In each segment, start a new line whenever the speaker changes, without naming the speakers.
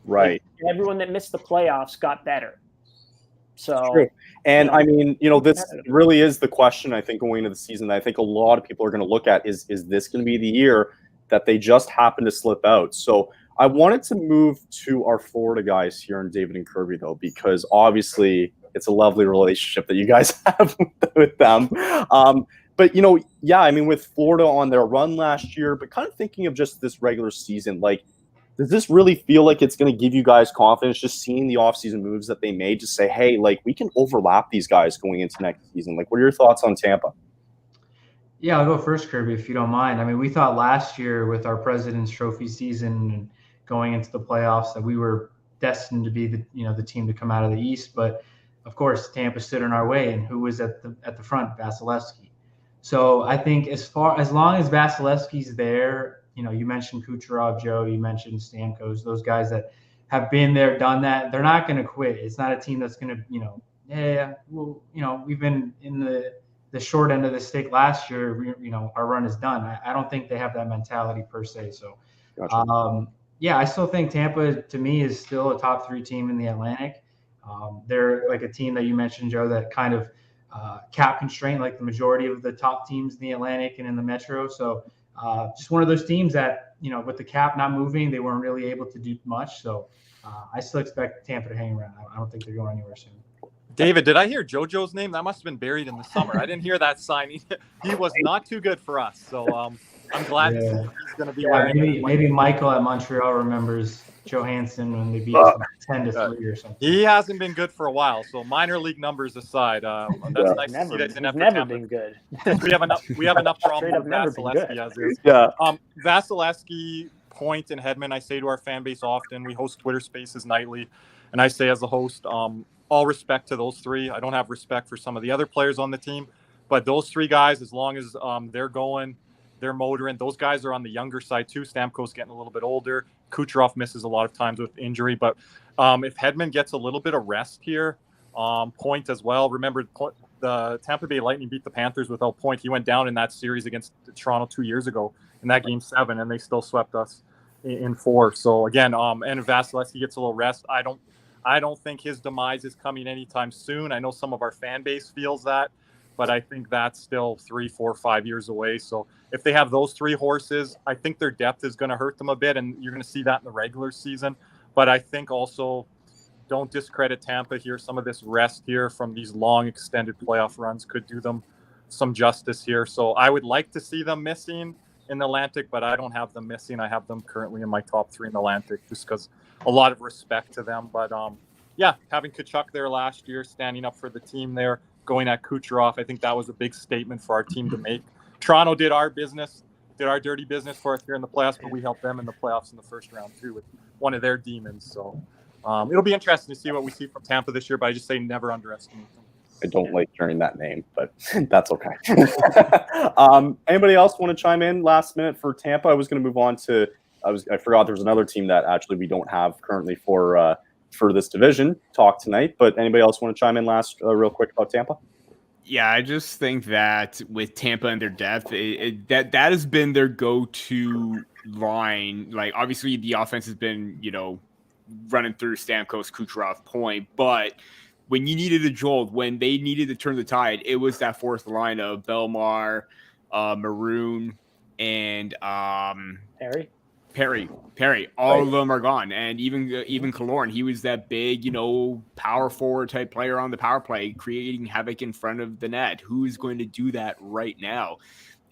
Right.
Like, everyone that missed the playoffs got better. So,
true. And I mean, this really is the question, I think, going into the season that I think a lot of people are going to look at is this going to be the year that they just happen to slip out? So I wanted to move to our Florida guys here, and David and Kirby, though, because obviously it's a lovely relationship that you guys have with them. But, I mean, with Florida on their run last year, but kind of thinking of just this regular season, like, does this really feel like it's going to give you guys confidence just seeing the offseason moves that they made to say, hey, like, we can overlap these guys going into next season? Like, what are your thoughts on Tampa?
Yeah, I'll go first, Kirby, if you don't mind. I mean, we thought last year with our President's Trophy season and going into the playoffs that we were destined to be the team to come out of the East. But, of course, Tampa stood in our way. And who was at the front? Vasilevsky. So I think as long as Vasilevsky's there, you mentioned Kucherov, Joe, you mentioned Stamkos, those guys that have been there, done that, they're not going to quit. It's not a team that's going to, we've been in the short end of the stick last year. Our run is done. I don't think they have that mentality per se. So, gotcha. I still think Tampa, to me, is still a top 3 team in the Atlantic. They're like a team that you mentioned, Joe, that kind of cap constraint, like the majority of the top teams in the Atlantic and in the Metro. So just one of those teams that, with the cap not moving, they weren't really able to do much. So I still expect Tampa to hang around. I don't think they're going anywhere soon.
David, did I hear JoJo's name? That must have been buried in the summer. I didn't hear that sign. He was not too good for us. So I'm glad to see he's going to be wearing.
Maybe Michael at Montreal remembers Johansson when they beat us 10-3 or something.
He hasn't been good for a while. So minor league numbers aside, that's nice to see that.
He's never been good.
We have enough problems with Vasilevsky as is.
Yeah.
Vasilevsky, Point, and Hedman. I say to our fan base often, we host Twitter Spaces nightly, and I say as a host, all respect to those 3. I don't have respect for some of the other players on the team, but those 3 guys, as long as they're going, they're motoring. Those guys are on the younger side too. Stamkos getting a little bit older. Kucherov misses a lot of times with injury, but if Hedman gets a little bit of rest here, Point as well. Remember, the Tampa Bay Lightning beat the Panthers without Point. He went down in that series against Toronto 2 years ago in that Game 7, and they still swept us in 4. So again, and if Vasilevsky gets a little rest, I don't think his demise is coming anytime soon. I know some of our fan base feels that, but I think that's still 3, 4, 5 years away. So if they have those 3 horses, I think their depth is going to hurt them a bit, and you're going to see that in the regular season. But I think also don't discredit Tampa here. Some of this rest here from these long extended playoff runs could do them some justice here. So I would like to see them missing in the Atlantic, but I don't have them missing. I have them currently in my top 3 in the Atlantic just because a lot of respect to them. But having Tkachuk there last year, standing up for the team there, going at Kucherov, I think that was a big statement for our team to make. Toronto did our dirty business for us here in the playoffs, but we helped them in the playoffs in the first round too with one of their demons. So it'll be interesting to see what we see from Tampa this year, but I just say never underestimate them.
I don't like hearing that name, but that's okay. Anybody else want to chime in last minute for Tampa? I was going to move on to I forgot there was another team that actually we don't have currently for this division talk tonight. But anybody else want to chime in last real quick about Tampa?
Yeah, I just think that with Tampa and their depth, that has been their go-to line. Like, obviously, the offense has been, running through Stamkos, Kucherov, Point. But when you needed a jolt, when they needed to turn the tide, it was that fourth line of Belmar, Maroon, and Perry. All of them are gone. And even Killorn, he was that big, power forward type player on the power play, creating havoc in front of the net. Who is going to do that right now?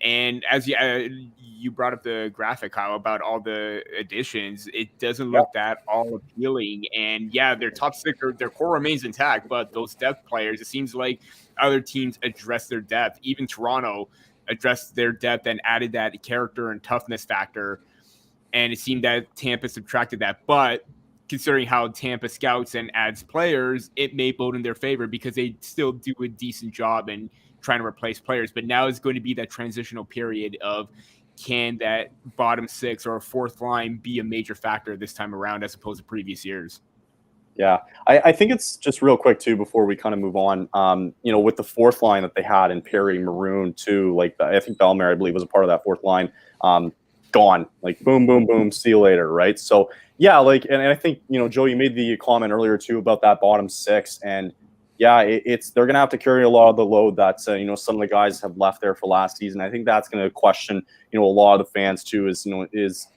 And as you brought up the graphic, Kyle, about all the additions, it doesn't look that all appealing. And their top 6, their core remains intact, but those depth players, it seems like other teams address their depth. Even Toronto addressed their depth and added that character and toughness factor. And it seemed that Tampa subtracted that. But considering how Tampa scouts and adds players, it may bode in their favor because they still do a decent job in trying to replace players. But now is going to be that transitional period of, can that bottom 6 or fourth line be a major factor this time around as opposed to previous years?
Yeah, I think it's just real quick, too, before we kind of move on, with the fourth line that they had in Perry, Maroon, too, like I think Belmar, I believe, was a part of that fourth line. gone. Like boom, boom, boom. See you later, right? So yeah, like, and I think Joe, you made the comment earlier too about that bottom six, and yeah, it's they're gonna have to carry a lot of the load that some of the guys have left there for last season. I think that's gonna question a lot of the fans too. Is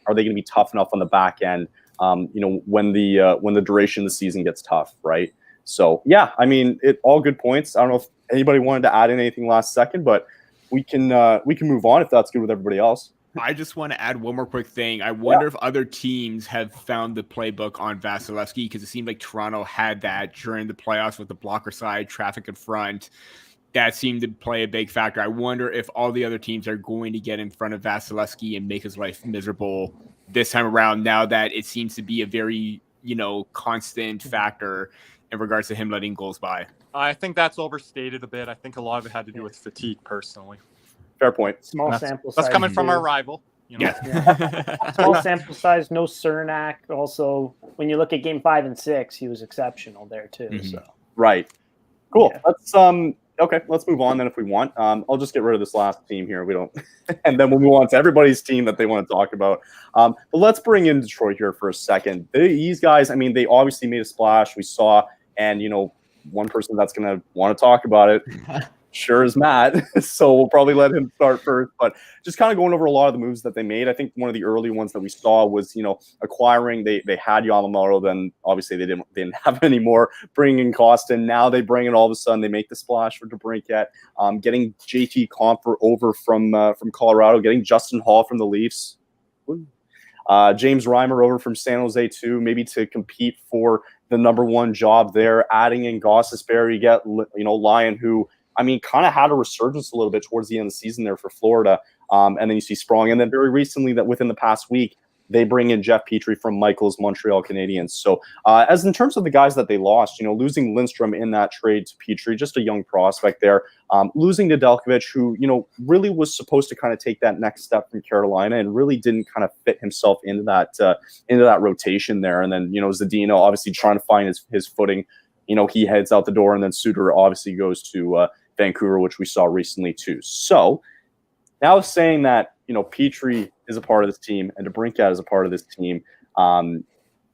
are they gonna be tough enough on the back end? When the duration of the season gets tough, right? So yeah, I mean, all good points. I don't know if anybody wanted to add in anything last second, but we can move on if that's good with everybody else.
I just want to add one more quick thing. I wonder if other teams have found the playbook on Vasilevsky, because it seemed like Toronto had that during the playoffs with the blocker side, traffic in front. That seemed to play a big factor. I wonder if all the other teams are going to get in front of Vasilevsky and make his life miserable this time around, now that it seems to be a very, constant factor in regards to him letting goals by.
I think that's overstated a bit. I think a lot of it had to do with fatigue, personally.
Fair point.
Small sample size.
That's coming from our rival.
Small sample size, no Cernak. Also, when you look at game 5 and 6, he was exceptional there too. Mm-hmm. So
right. Cool. Yeah. Let's move on then if we want. I'll just get rid of this last team here. We don't, and then we'll move on to everybody's team that they want to talk about. But let's bring in Detroit here for a second. These guys, I mean, they obviously made a splash. We saw, and one person that's going to want to talk about it sure is Matt. So we'll probably let him start first, but just kind of going over a lot of the moves that they made. I think one of the early ones that we saw was, acquiring, they had Yamamoto, then obviously they didn't have any more, bringing in Costin. Now they bring it all of a sudden, they make the splash for DeBrincat, getting JT Compher over from Colorado, getting Justin Hall from the Leafs. James Reimer over from San Jose too, maybe to compete for the number one job there, adding in Gostisbehere. You get, Lyon, who, I mean, kind of had a resurgence a little bit towards the end of the season there for Florida. And then you see Sprong. And then very recently, that within the past week, they bring in Jeff Petrie from Michael's Montreal Canadiens. So as in terms of the guys that they lost, losing Lindstrom in that trade to Petrie, just a young prospect there. Losing to Nedeljkovic, who, really was supposed to kind of take that next step from Carolina and really didn't kind of fit himself into that rotation there. And then, Zadina obviously trying to find his footing. He heads out the door, and then Suter obviously goes to Vancouver, which we saw recently too. So now saying that, Petrie is a part of this team and DeBrincat is a part of this team, and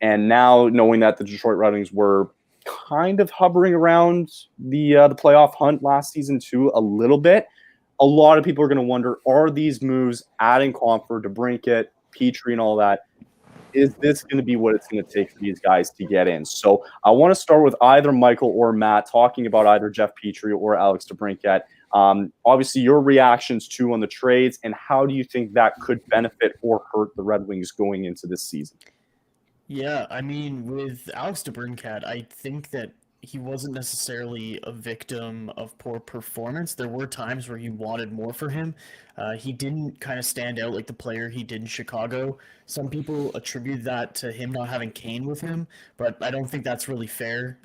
now knowing that the Detroit Red Wings were kind of hovering around the playoff hunt last season too a little bit, a lot of people are going to wonder, are these moves, adding Compher, DeBrincat, Petrie and all that, is this going to be what it's going to take for these guys to get in? So I want to start with either Michael or Matt talking about either Jeff Petrie or Alex DeBrincat. Obviously, your reactions too on the trades, and how do you think that could benefit or hurt the Red Wings going into this season?
Yeah, I mean, with Alex DeBrincat, I think that he wasn't necessarily a victim of poor performance. There were times where you wanted more for him. He didn't kind of stand out like the player he did in Chicago. Some people attribute that to him not having Kane with him, but I don't think that's really fair.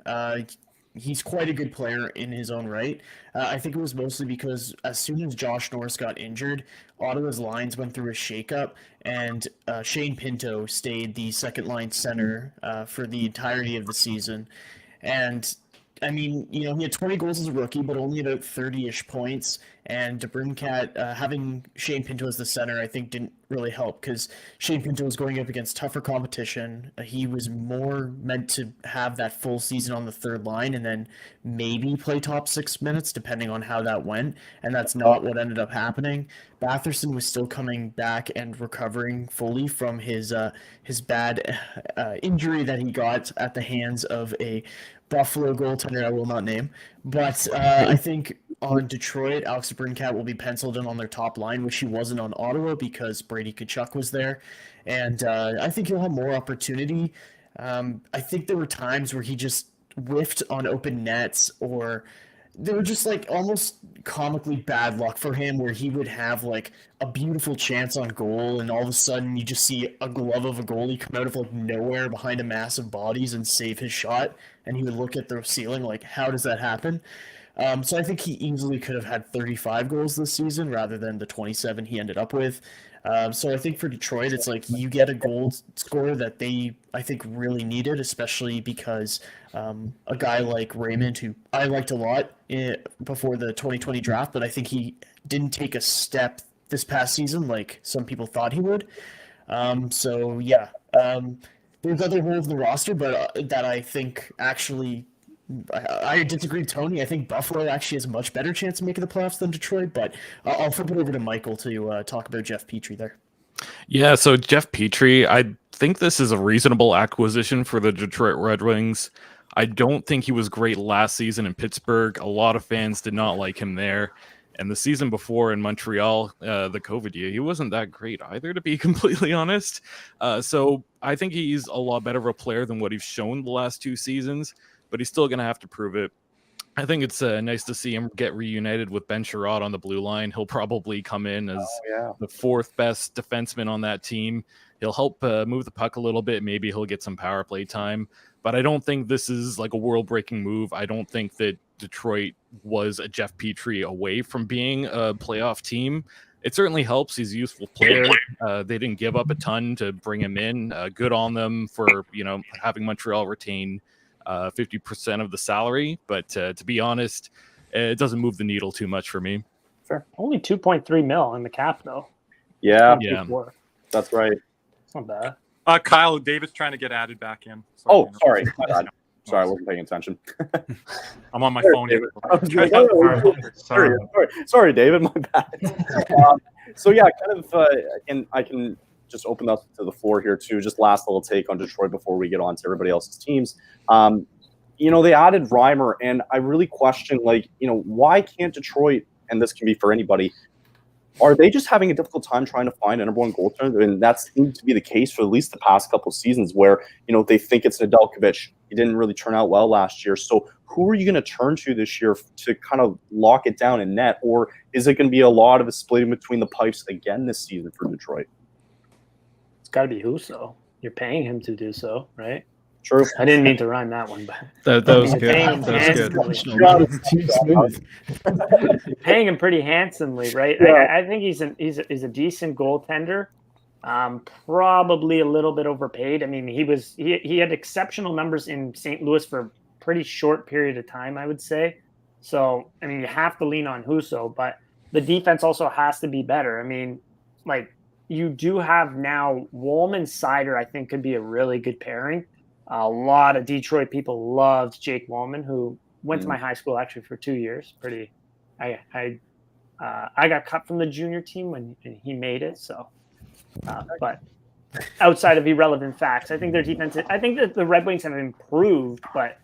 He's quite a good player in his own right. I think it was mostly because as soon as Josh Norris got injured, Ottawa's lines went through a shakeup, and Shane Pinto stayed the second-line center for the entirety of the season. And, I mean, he had 20 goals as a rookie, but only about 30-ish points. And DeBrincat, having Shane Pinto as the center, I think didn't really help, because Shane Pinto was going up against tougher competition. He was more meant to have that full season on the third line and then maybe play top 6 minutes, depending on how that went. And that's not what ended up happening. Batherson was still coming back and recovering fully from his bad injury that he got at the hands of a Buffalo goaltender I will not name. But I think on Detroit, Alex DeBrincat will be penciled in on their top line, which he wasn't on Ottawa because Brady Tkachuk was there. And I think he'll have more opportunity. I think there were times where he just whiffed on open nets, or they were just like almost comically bad luck for him, where he would have like a beautiful chance on goal, and all of a sudden you just see a glove of a goalie come out of like nowhere behind a mass of bodies and save his shot, and he would look at the ceiling like, how does that happen? So I think he easily could have had 35 goals this season rather than the 27 he ended up with. So I think for Detroit, it's like you get a goal scorer that they, I think, really needed, especially because a guy like Raymond, who I liked a lot before the 2020 draft, but I think he didn't take a step this past season like some people thought he would. There's other holes in the roster, but that I think actually I disagree with Tony. I think Buffalo actually has a much better chance of making the playoffs than Detroit, but I'll flip it over to Michael to talk about Jeff Petrie there.
Yeah, so Jeff Petrie, I think this is a reasonable acquisition for the Detroit Red Wings. I don't think he was great last season in Pittsburgh. A lot of fans did not like him there. And the season before in Montreal, the COVID year, he wasn't that great either, to be completely honest. So I think he's a lot better of a player than what he's shown the last 2 seasons, but he's still going to have to prove it. I think it's nice to see him get reunited with Ben Sherrod on the blue line. He'll probably come in as the 4th best defenseman on that team. He'll help move the puck a little bit. Maybe he'll get some power play time. But I don't think this is like a world-breaking move. I don't think that Detroit was a Jeff Petrie away from being a playoff team. It certainly helps. He's a useful player. They didn't give up a ton to bring him in. Good on them for having Montreal retain 50% of the salary. But to be honest, it doesn't move the needle too much for me.
Fair. Only 2.3 mil in the cap, though.
Yeah, that's right.
It's not bad.
Kyle, David's trying to get added back in.
Sorry. Sorry, I wasn't paying attention.
I'm on my phone.
Sorry, David, my bad. I can just open up to the floor here too. Just last little take on Detroit before we get on to everybody else's teams. They added Reimer, and I really question, why can't Detroit, and this can be for anybody, are they just having a difficult time trying to find a number one goaltender? And that seemed to be the case for at least the past couple of seasons where, they think it's Nedeljkovic. He didn't really turn out well last year. So who are you going to turn to this year to kind of lock it down in net? Or is it going to be a lot of a splitting between the pipes again this season for Detroit?
It's got to be Husso. You're paying him to do so, right?
True.
I didn't mean to rhyme that one, but
that was good. That was good.
Paying him pretty handsomely, right? Yeah. I think he's a decent goaltender. Probably a little bit overpaid. I mean, he had exceptional numbers in St. Louis for a pretty short period of time, I would say. So, I mean, you have to lean on Husso, but the defense also has to be better. I mean, you do have now Wollman-Seider, I think, could be a really good pairing. A lot of Detroit people loved Jake Wollman, who went to my high school actually for 2 years. I got cut from the junior team when he made it. So, but outside of irrelevant facts, I think their defense. I think that the Red Wings have improved, but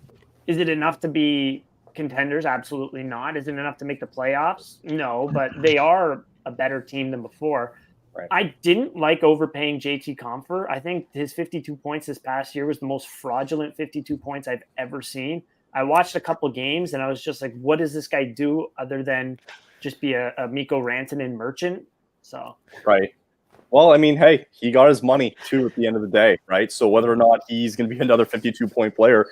is it enough to be contenders? Absolutely not. Is it enough to make the playoffs? No, but they are a better team than before. Right. I didn't like overpaying JT Compher. I think his 52 points this past year was the most fraudulent 52 points I've ever seen. I watched a couple games and I was just like, what does this guy do other than just be a Mikko Rantanen merchant? So
right. Well, I mean, hey, he got his money too at the end of the day, right? So whether or not he's going to be another 52-point player,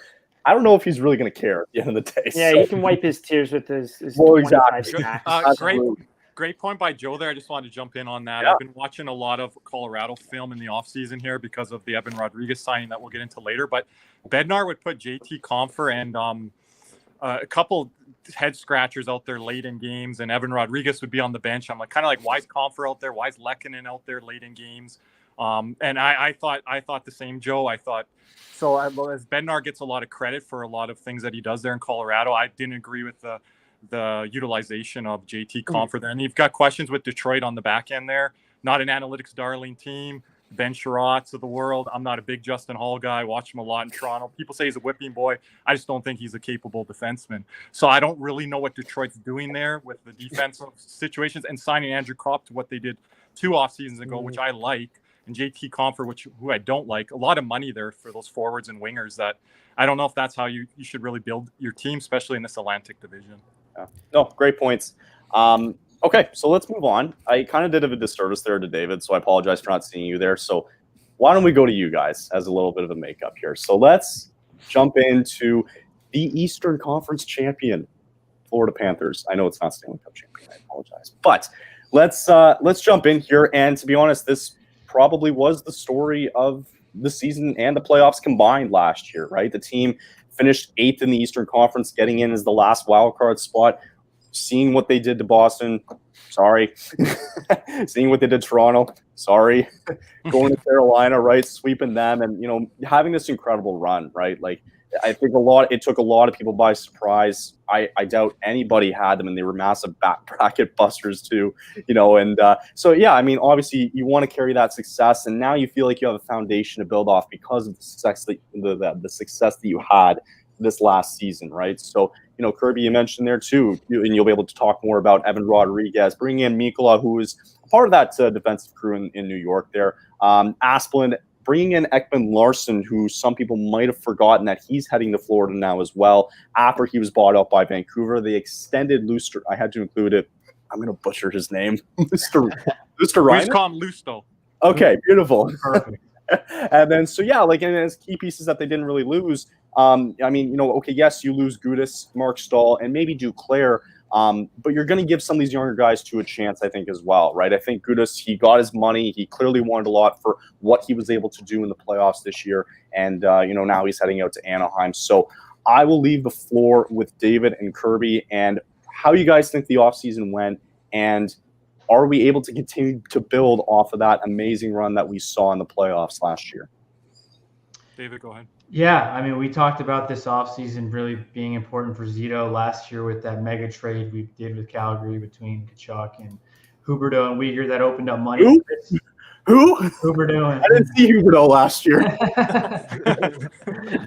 I don't know if he's really going to care at the end of the day.
Yeah,
so.
He can wipe his tears with his 25
exactly.
Great point by Joe there. I just wanted to jump in on that. Yeah. I've been watching a lot of Colorado film in the offseason here because of the Evan Rodriguez signing that we'll get into later. But Bednar would put JT Compher and a couple head scratchers out there late in games, and Evan Rodriguez would be on the bench. I'm why is Compher out there? Why is Lehkonen out there late in games? And I thought the same, Joe. I thought so. As Bednar gets a lot of credit for a lot of things that he does there in Colorado, I didn't agree with the utilization of JT Compher there. And you've got questions with Detroit on the back end there. Not an analytics darling team. Ben Sherratt's of the world. I'm not a big Justin Hall guy. I watch him a lot in Toronto. People say he's a whipping boy. I just don't think he's a capable defenseman. So I don't really know what Detroit's doing there with the defensive situations and signing Andrew Kopp to what they did 2 off seasons ago, which I like, and JT Compher, who I don't like. A lot of money there for those forwards and wingers that I don't know if that's how you should really build your team, especially in this Atlantic division.
Yeah. No, great points. Okay, so let's move on. I kind of did a disservice there to David, so I apologize for not seeing you there. So why don't we go to you guys as a little bit of a makeup here? So let's jump into the Eastern Conference champion, Florida Panthers. I know it's not Stanley Cup champion. I apologize. But let's jump in here. And to be honest, this probably was the story of the season and the playoffs combined last year, right? The team finished 8th in the Eastern Conference, getting in as the last wild card spot. seeing what they did to Boston, sorry. Seeing what they did to Toronto, sorry. Going to Carolina, right, sweeping them, and, you know, having this incredible run, right? Like, I think it took a lot of people by surprise. I doubt anybody had them, and they were massive back bracket busters too, you know. And so, yeah, I mean, obviously you want to carry that success, and now you feel like you have a foundation to build off because of the success that you had this last season, right? So, you know, Kirby, you mentioned there too, and you'll be able to talk more about Evan Rodriguez, bringing in Mikkola, who is part of that defensive crew in New York there. Asplund, bringing in Ekman Larsson, who some people might have forgotten that he's heading to Florida now as well, after he was bought out by Vancouver. They extended Luster. I had to include it. I'm going to butcher his name. Luster
We just call him Lusto.
Okay, beautiful.
Perfect.
And then, so yeah, like, and as key pieces that they didn't really lose, I mean, you know, okay, yes, you lose Gudas, Mark Stahl, and maybe Duclair, but you're going to give some of these younger guys a chance, I think, as well, right? I think Gudas, he got his money. He clearly wanted a lot for what he was able to do in the playoffs this year. And, you know, now he's heading out to Anaheim. So I will leave the floor with David and Kirby and how you guys think the offseason went, and are we able to continue to build off of that amazing run that we saw in the playoffs last year?
David, go ahead.
Yeah, I mean, we talked about this offseason really being important for Zito last year with that mega trade we did with Calgary between Tkachuk and Huberdeau and Uyghur that opened up money.
Who?
Huberdeau.
I didn't see Huberdeau last year.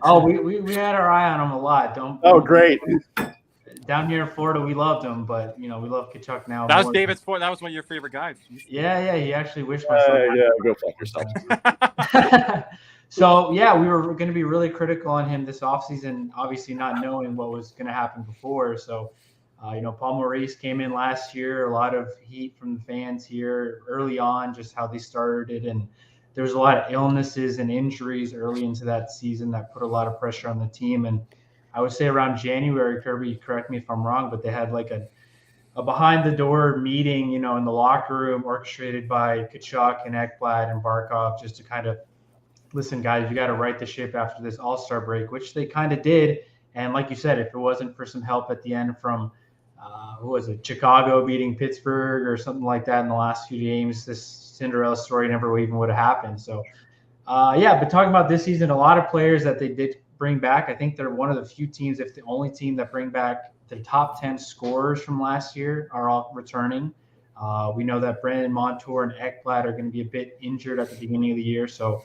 Oh, we had our eye on him a lot.
Great.
Down here in Florida, we loved him, but, you know, we love Tkachuk now.
That was David's point. That was one of your favorite guys.
Yeah, he actually wished myself.
Go fuck yourself.
So, yeah, we were going to be really critical on him this offseason, obviously not knowing what was going to happen before. So, you know, Paul Maurice came in last year, a lot of heat from the fans here early on, just how they started. And there was a lot of illnesses and injuries early into that season that put a lot of pressure on the team. And I would say around January, Kirby, correct me if I'm wrong, but they had like a behind-the-door meeting, you know, in the locker room orchestrated by Tkachuk and Ekblad and Barkov just to kind of, listen, guys, you got to right the ship after this All-Star break, which they kind of did. And like you said, if it wasn't for some help at the end from, Chicago beating Pittsburgh or something like that in the last few games, this Cinderella story never even would have happened. So, but talking about this season, a lot of players that they did bring back. I think they're one of the few teams, if the only team, that bring back the top 10 scorers from last year are all returning. We know that Brandon Montour and Ekblad are going to be a bit injured at the beginning of the year. So,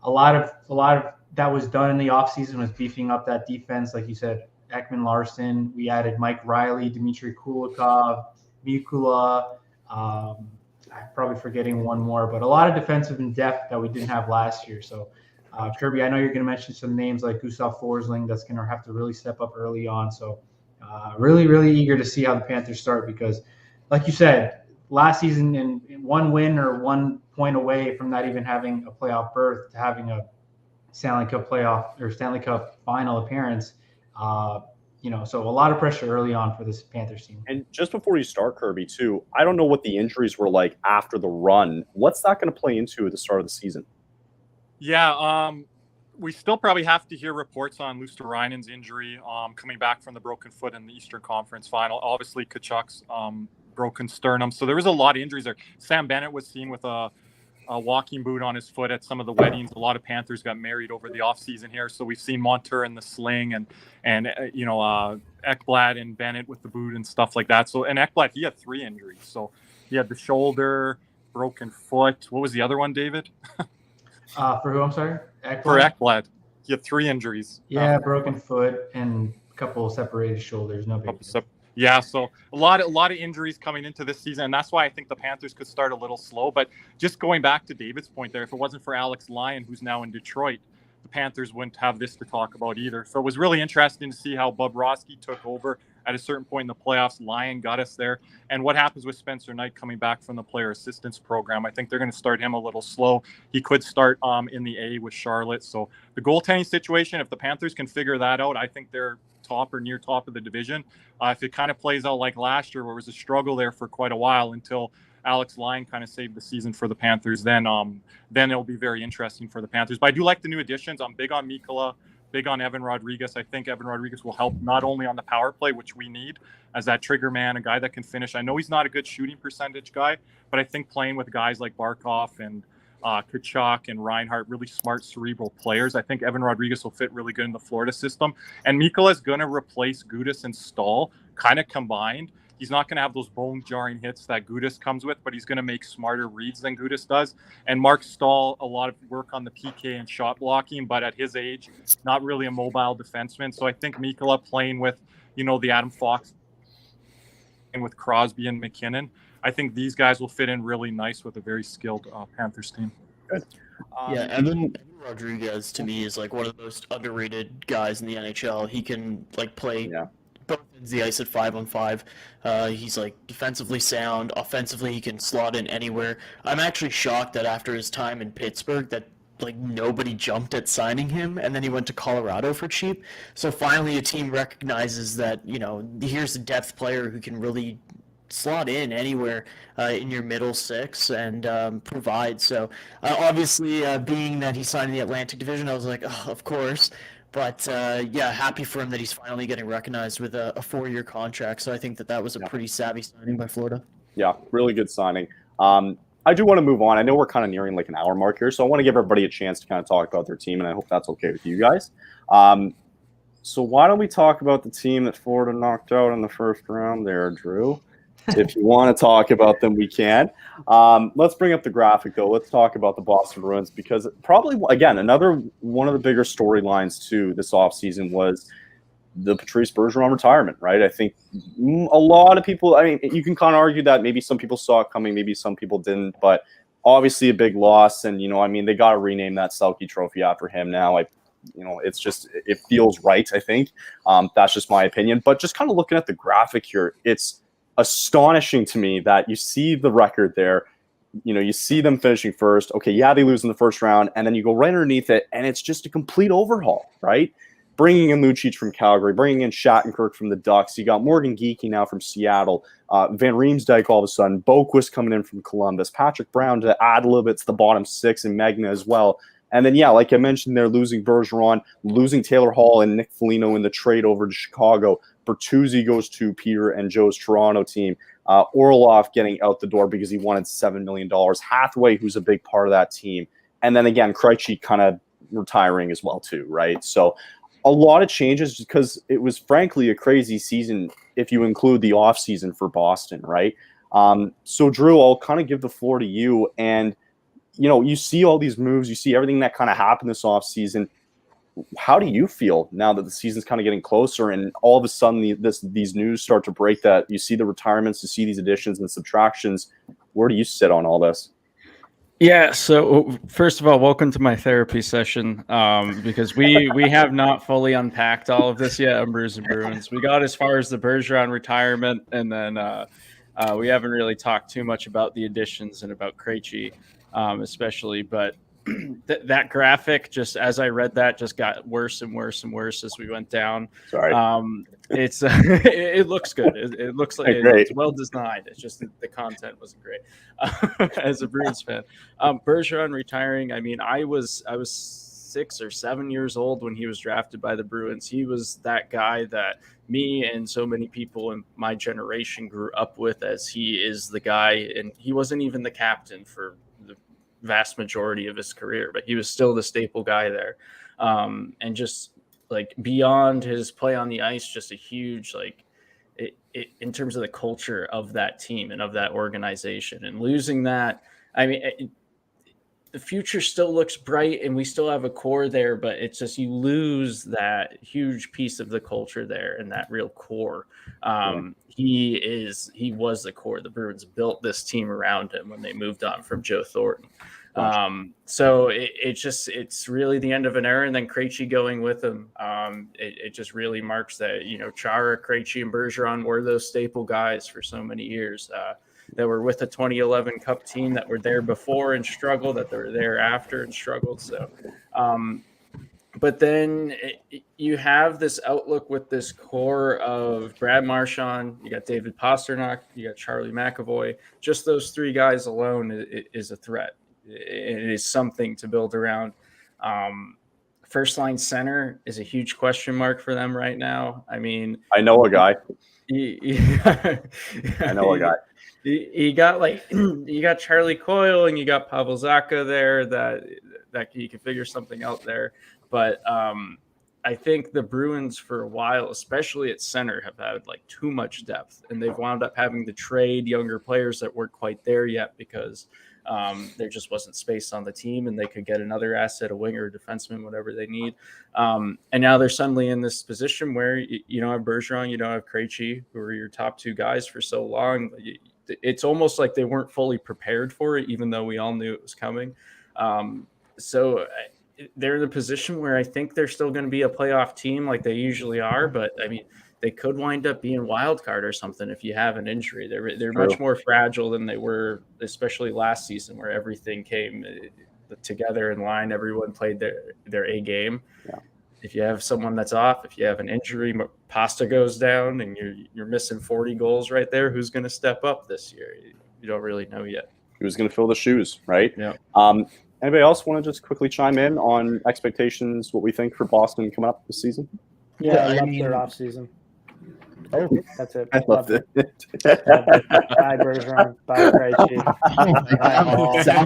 a lot of that was done in the offseason was beefing up that defense. Like you said, Ekman Larsson. We added Mike Riley, Dmitry Kulikov, Mikula. I'm probably forgetting one more, but a lot of defensive in depth that we didn't have last year. So, Kirby, I know you're going to mention some names like Gustav Forsling that's going to have to really step up early on. So, really, really eager to see how the Panthers start because, like you said, last season in one win or 1 point away from not even having a playoff berth to having a Stanley Cup playoff or Stanley Cup final appearance. So a lot of pressure early on for this Panthers team.
And just before you start, Kirby, too, I don't know what the injuries were like after the run. What's that going to play into at the start of the season?
Yeah, we still probably have to hear reports on Luosterainen's injury coming back from the broken foot in the Eastern Conference final. Obviously, Tkachuk's broken sternum. So there was a lot of injuries there. Sam Bennett was seen with a walking boot on his foot at some of the weddings. A lot of Panthers got married over the offseason here. So we've seen Montour in the sling and Ekblad and Bennett with the boot and stuff like that. So, and Ekblad, he had 3 injuries. So he had the shoulder, broken foot. What was the other one, David?
For who, I'm sorry? Ekblad?
For Ekblad. He had 3 injuries.
Yeah, broken foot and a couple of separated shoulders. No big deal.
Yeah, so a lot of injuries coming into this season, and that's why I think the Panthers could start a little slow. But just going back to David's point there, if it wasn't for Alex Lyon, who's now in Detroit, the Panthers wouldn't have this to talk about either. So it was really interesting to see how Bobrovsky took over at a certain point in the playoffs. Lyon got us there. And what happens with Spencer Knight coming back from the player assistance program? I think they're going to start him a little slow. He could start in the A with Charlotte. So the goaltending situation, if the Panthers can figure that out, I think they're top or near top of the division. If it kind of plays out like last year, where it was a struggle there for quite a while until Alex Lyon kind of saved the season for the Panthers, then it'll be very interesting for the Panthers. But I do like the new additions. I'm big on Mikkola, big on Evan Rodriguez. I think Evan Rodriguez will help not only on the power play, which we need as that trigger man, a guy that can finish. I know he's not a good shooting percentage guy, but I think playing with guys like Barkov and Kachuk and Reinhart, really smart, cerebral players, I think Evan Rodriguez will fit really good in the Florida system. And Mikkola is going to replace Gudas and Stahl kind of combined. He's not going to have those bone-jarring hits that Gudas comes with, but he's going to make smarter reads than Gudas does. And Mark Stahl, a lot of work on the PK and shot blocking, but at his age, not really a mobile defenseman. So I think Mikkola playing with, the Adam Fox and with Crosby and McKinnon, I think these guys will fit in really nice with a very skilled Panthers team.
Good.
Evan Rodriguez to me is like one of the most underrated guys in the NHL. He can play both ends of the ice at 5-on-5. He's defensively sound. Offensively, he can slot in anywhere. I'm actually shocked that after his time in Pittsburgh that nobody jumped at signing him, and then he went to Colorado for cheap. So finally a team recognizes that, here's a depth player who can really slot in anywhere in your middle six and provide. So obviously being that he signed in the Atlantic Division, I was like, oh, of course. But happy for him that he's finally getting recognized with a 4-year contract. So I think that was a pretty savvy signing by Florida. Yeah, really good signing. I do want to move on. I know we're kind of nearing an hour mark here, so I want to give everybody a chance to kind of talk about their team, and I hope that's okay with you guys. So why don't we talk about the team that Florida knocked out in the first round there, Drew? If you want to talk about them, we can. Let's bring up the graphic, though. Let's talk about the Boston Bruins, because probably, again, another one of the bigger storylines, too, this offseason was the Patrice Bergeron retirement, right? I think a lot of people, you can kind of argue that maybe some people saw it coming, maybe some people didn't, but obviously a big loss. And, they got to rename that Selke trophy after him now. It's just, it feels right, I think. That's just my opinion. But just kind of looking at the graphic here, it's astonishing to me that you see the record there. You see them finishing first. Okay, they lose in the first round, and then you go right underneath it, and it's just a complete overhaul, right? Bringing in Lucic from Calgary, bringing in Shattenkirk from the Ducks. You got Morgan Geekie now from Seattle. Van Riemsdyk all of a sudden. Boquist coming in from Columbus. Patrick Brown to add a little bit to the bottom six, and Magna as well. And then, like I mentioned, they're losing Bergeron, losing Taylor Hall and Nick Foligno in the trade over to Chicago. Bertuzzi goes to Peter and Joe's Toronto team. Orlov getting out the door because he wanted $7 million. Hathaway, who's a big part of that team. And then, again, Krejci kind of retiring as well, too, right? So a lot of changes because it was, frankly, a crazy season if you include the offseason for Boston, right? So, Drew, I'll kind of give the floor to you. And, you see all these moves. You see everything that kind of happened this offseason. How do you feel now that the season's kind of getting closer and all of a sudden these news start to break that you see the retirements, you see these additions and subtractions? Where do you sit on all this?
Yeah, so first of all, welcome to my therapy session because we have not fully unpacked all of this yet on Brews and Bruins. We got as far as the Bergeron retirement, and then we haven't really talked too much about the additions and about Krejci especially, but that graphic, just as I read that, just got worse and worse and worse as we went down.
Sorry.
It's it looks good. It looks like it's well designed. It's just the content wasn't great. As a Bruins fan, Bergeron retiring. I was 6 or 7 years old when he was drafted by the Bruins. He was that guy that me and so many people in my generation grew up with, as he is the guy, and he wasn't even the captain for the vast majority of his career, but he was still the staple guy there. And just beyond his play on the ice, just a huge, in terms of the culture of that team and of that organization, and losing that, the future still looks bright and we still have a core there, but it's just, you lose that huge piece of the culture there and that real core. He was the core. The Bruins built this team around him when they moved on from Joe Thornton. So it's really the end of an era, and then Krejci going with him. It just really marks that, Chara, Krejci, and Bergeron were those staple guys for so many years. That were with the 2011 Cup team, that were there before and struggled, that they were there after and struggled. So, but then you have this outlook with this core of Brad Marchand, you got David Pastrnak, you got Charlie McAvoy. Just those three guys alone is a threat. It is something to build around. first line center is a huge question mark for them right now. I mean,
I know a guy.
I
know a guy.
You got Charlie Coyle and you got Pavel Zacha there that you can figure something out there. But I think the Bruins for a while, especially at center, have had like too much depth, and they've wound up having to trade younger players that weren't quite there yet because there just wasn't space on the team, and they could get another asset, a winger, a defenseman, whatever they need. And now they're suddenly in this position where you don't have Bergeron, you don't have Krejci, who are your top two guys for so long. It's almost like they weren't fully prepared for it, even though we all knew it was coming. So they're in a position where I think they're still going to be a playoff team like they usually are. But, I mean, they could wind up being wild card or something if you have an injury. They're much more fragile than they were, especially last season where everything came together in line. Everyone played their A game. Yeah. If you have someone that's off, if you have an injury, Pasta goes down and you're missing 40 goals right there, who's going to step up this year? You don't really know yet.
Who's going to fill the shoes, right?
Yeah.
Anybody else want to just quickly chime in on expectations, what we think for Boston coming up this season?
Yeah, I love their off season. Oh, that's it.
I loved it.
Bye, Bergeron. Bye, Krejci.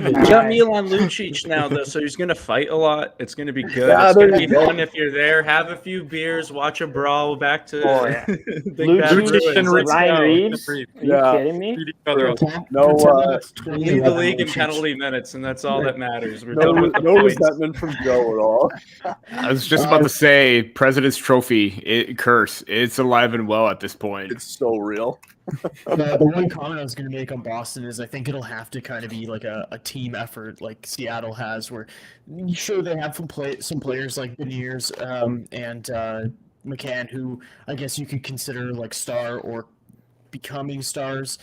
You got Milan Lucic now, though, so he's going to fight a lot. It's going to be good.
Yeah,
it's going to be fun if you're there. Have a few beers, watch a brawl back to
Lucic and Ryan Reeves. Are you kidding me?
No,
lead the league in penalty minutes, and that's all that matters. We're done with the
no
points.
resentment from Joe at all.
I was just about to say, President's Trophy curse. It's alive and well at this point.
It's so real.
The one comment I was going to make on Boston is I think it'll have to kind of be like a team effort like Seattle has, where sure they have some players like Beniers and McCann, who I guess you could consider like star or becoming stars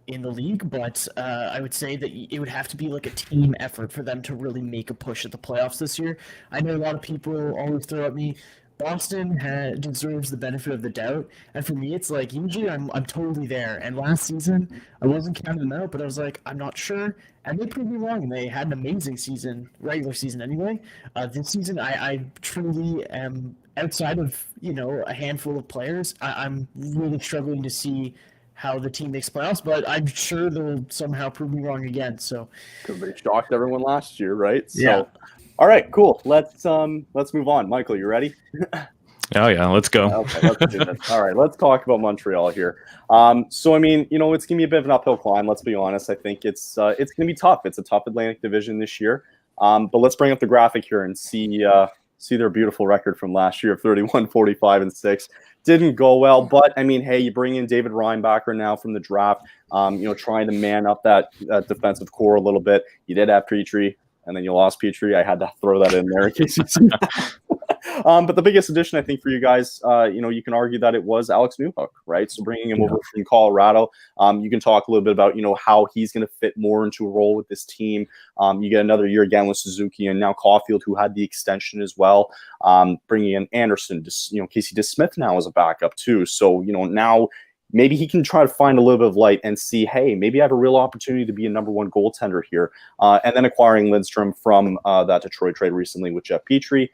in the league, but I would say that it would have to be like a team effort for them to really make a push at the playoffs this year. I know a lot of people always throw at me, Boston deserves the benefit of the doubt, and for me, it's like usually I'm totally there. And last season, I wasn't counting them out, but I was like, I'm not sure, and they proved me wrong. And they had an amazing season, regular season anyway. This season, I truly am outside of a handful of players. I'm really struggling to see how the team makes playoffs, but I'm sure they'll somehow prove me wrong again. So,
because they shocked everyone last year, right? So,
yeah.
All right, cool. Let's move on. Michael, you ready?
Oh yeah, let's go.
Okay, let's do this. All right, let's talk about Montreal here. So I mean, it's gonna be a bit of an uphill climb. Let's be honest. I think it's gonna be tough. It's a tough Atlantic Division this year. But let's bring up the graphic here and see their beautiful record from last year of 31-45-6. Didn't go well, but I mean, hey, you bring in David Reinbacher now from the draft. Trying to man up that defensive core a little bit. You did have Petrie. And then you lost Petrie. I had to throw that in there in case you see that. But the biggest addition, I think, for you guys, you can argue that it was Alex Newhook, right? So bringing him over from Colorado, you can talk a little bit about, how he's going to fit more into a role with this team. You get another year again with Suzuki and now Caulfield, who had the extension as well. Bringing in Anderson, Casey DeSmith now as a backup too. So, now maybe he can try to find a little bit of light and see, hey, maybe I have a real opportunity to be a number one goaltender here. And then acquiring Lindstrom from that Detroit trade recently with Jeff Petrie.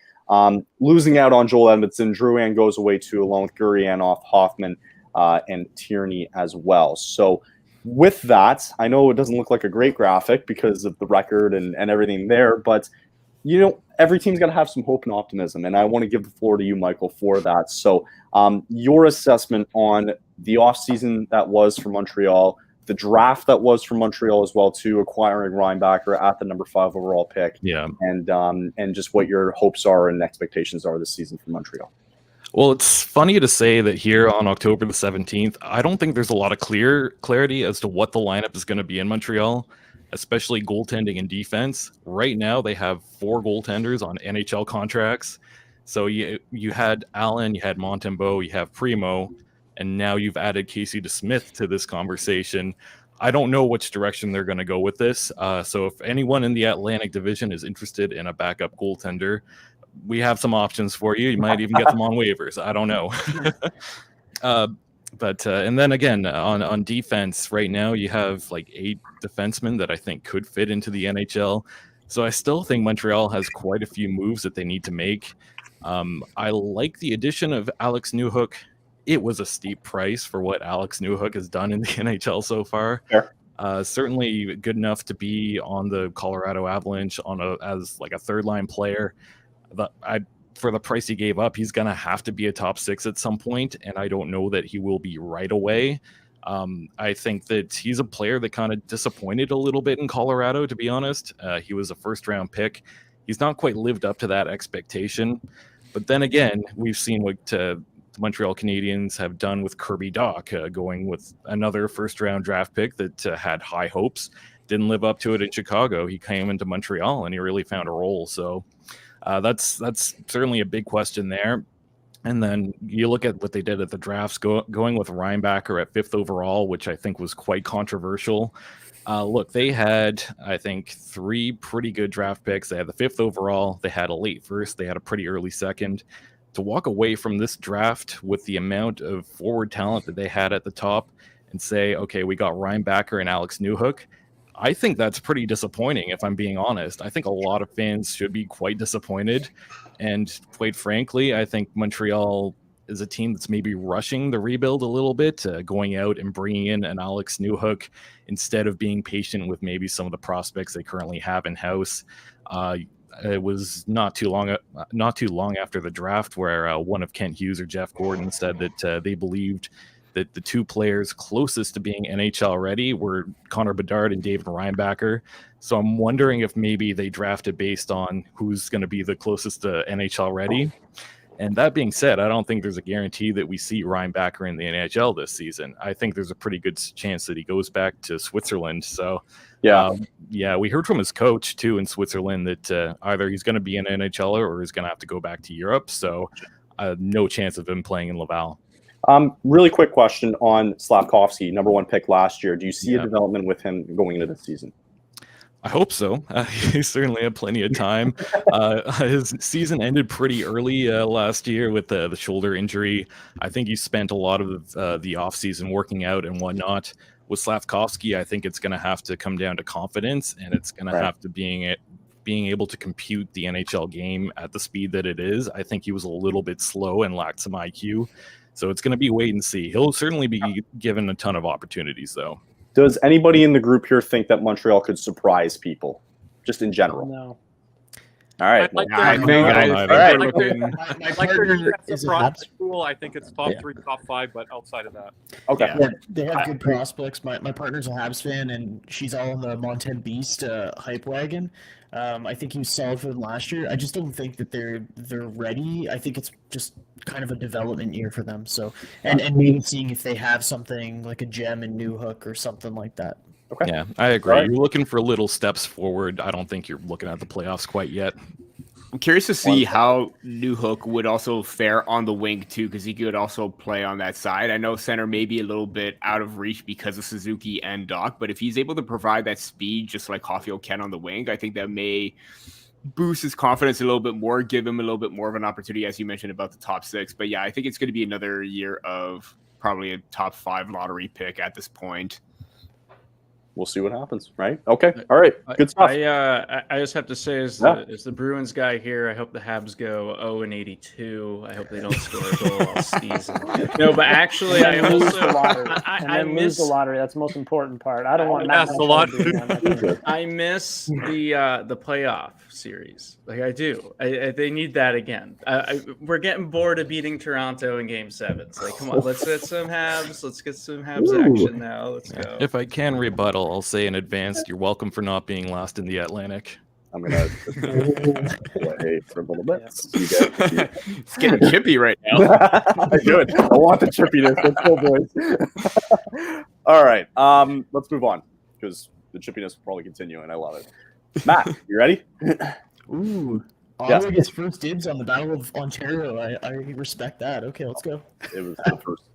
Losing out on Joel Edmondson, Drouin goes away too, along with Gurianov, Hoffman, and Tierney as well. So with that, I know it doesn't look like a great graphic because of the record and everything there, but every team's got to have some hope and optimism, and I want to give the floor to you, Michael, for that. So your assessment on the offseason that was for Montreal, the draft that was for Montreal as well, too, acquiring Reinbacher at the number 5 overall pick, and just what your hopes are and expectations are this season for Montreal.
Well, it's funny to say that here on October the 17th, I don't think there's a lot of clarity as to what the lineup is going to be in Montreal, especially goaltending and defense. Right now, they have 4 goaltenders on NHL contracts. So you had Allen, you had Montembeault, you have Primo, and now you've added Casey DeSmith to this conversation. I don't know which direction they're going to go with this. So if anyone in the Atlantic Division is interested in a backup goaltender, we have some options for you. You might even get them on waivers. I don't know. But and then again, on defense right now, you have like 8 defensemen that I think could fit into the NHL. So I still think Montreal has quite a few moves that they need to make. I like the addition of Alex Newhook. It was a steep price for what Alex Newhook has done in the NHL so far.
Sure.
Certainly good enough to be on the Colorado Avalanche as like a third line player. For the price he gave up, he's going to have to be a top 6 at some point, and I don't know that he will be right away. I think that he's a player that kind of disappointed a little bit in Colorado, to be honest. He was a first-round pick. He's not quite lived up to that expectation. But then again, we've seen what the Montreal Canadiens have done with Kirby Dach, going with another first-round draft pick that had high hopes. Didn't live up to it in Chicago. He came into Montreal, and he really found a role. So that's certainly a big question there. And then you look at what they did at the drafts, going with Reinbacher at 5th overall, which I think was quite controversial. Look, they had, I think, 3 pretty good draft picks. They had the 5th overall. They had a late first. They had a pretty early second. To walk away from this draft with the amount of forward talent that they had at the top and say, okay, we got Reinbacher and Alex Newhook, I think that's pretty disappointing, if I'm being honest. I think a lot of fans should be quite disappointed. And quite frankly, I think Montreal is a team that's maybe rushing the rebuild a little bit, going out and bringing in an Alex Newhook instead of being patient with maybe some of the prospects they currently have in-house. It was not too long after the draft where one of Kent Hughes or Jeff Gordon said that they believed that the 2 players closest to being NHL ready were Connor Bedard and David Reinbacher. So I'm wondering if maybe they drafted based on who's going to be the closest to NHL ready. And that being said, I don't think there's a guarantee that we see Reinbacher in the NHL this season. I think there's a pretty good chance that he goes back to Switzerland. So yeah, we heard from his coach too in Switzerland that either he's going to be an NHLer or he's going to have to go back to Europe. So no chance of him playing in Laval.
Really quick question on Slafkovsky, number 1 pick last year. Do you see a development with him going into this season?
I hope so. He certainly had plenty of time. His season ended pretty early last year with the shoulder injury. I think he spent a lot of the offseason working out and whatnot. With Slafkovsky, I think it's going to have to come down to confidence, and it's going to have to being able to compute the NHL game at the speed that it is. I think he was a little bit slow and lacked some IQ. So it's going to be wait and see. He'll certainly be given a ton of opportunities, though.
Does anybody in the group here think that Montreal could surprise people, just in general?
No.
All right.
My partner is a prospect pool. I think it's top 3, top 5, but outside of that.
Okay.
Yeah, they have good prospects. My partner's a Habs fan, and she's all in the Montez Beast hype wagon. I think he was solid for them last year. I just don't think that they're ready. I think it's just kind of a development year for them. So, and maybe seeing if they have something like a gem in Newhook or something like that.
Okay.
Yeah, I agree. Right. You're looking for little steps forward. I don't think you're looking at the playoffs quite yet.
I'm curious to see how Newhook would also fare on the wing too, because he could also play on that side. I know center may be a little bit out of reach because of Suzuki and Dach, but if he's able to provide that speed just like Caulfield can on the wing, I think that may boost his confidence a little bit more, give him a little bit more of an opportunity, as you mentioned about the top 6. But yeah, I think it's going to be another year of probably a top 5 lottery pick at this point.
We'll see what happens, right? Okay. All right. Good stuff.
I just have to say, as the Bruins guy here, I hope the Habs go 0-82. I hope they don't score a goal all season. No, but actually, I also
lose the lottery. That's the most important part. I don't want
I miss the playoff series. Like I do. They need that again. We're getting bored of beating Toronto in Game 7. It's like, come on, let's get some Habs. Let's get some Habs action now. Let's go.
If I can rebuttal, I'll say in advance, you're welcome for not being last in the Atlantic.
I'm gonna play for a little bit.
It's getting chippy right now.
Good. I want the chippiness. Let's go, boys. All right. Let's move on because the chippiness will probably continue, and I love it. Matt, you ready?
Ooh. Ottawa gets first dibs on the Battle of Ontario. I respect that. Okay, let's go.
It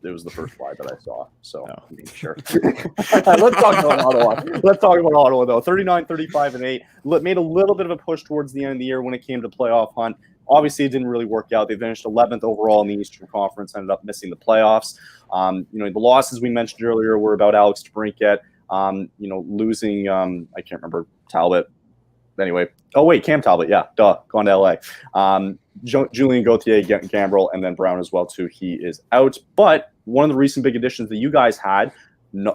was the first slide that I saw. So sure. Let's talk about Ottawa. Let's talk about Ottawa though. 39-35-8. Made a little bit of a push towards the end of the year when it came to playoff hunt. Obviously, it didn't really work out. They finished 11th overall in the Eastern Conference. Ended up missing the playoffs. The losses we mentioned earlier were about Alex DeBrincat. Losing. I can't remember Talbot. anyway. Oh wait, Cam Talbot, yeah, gone to LA. Julian Gauthier, Gambrell, and then Brown as well too. He is out. But one of the recent big additions that you guys had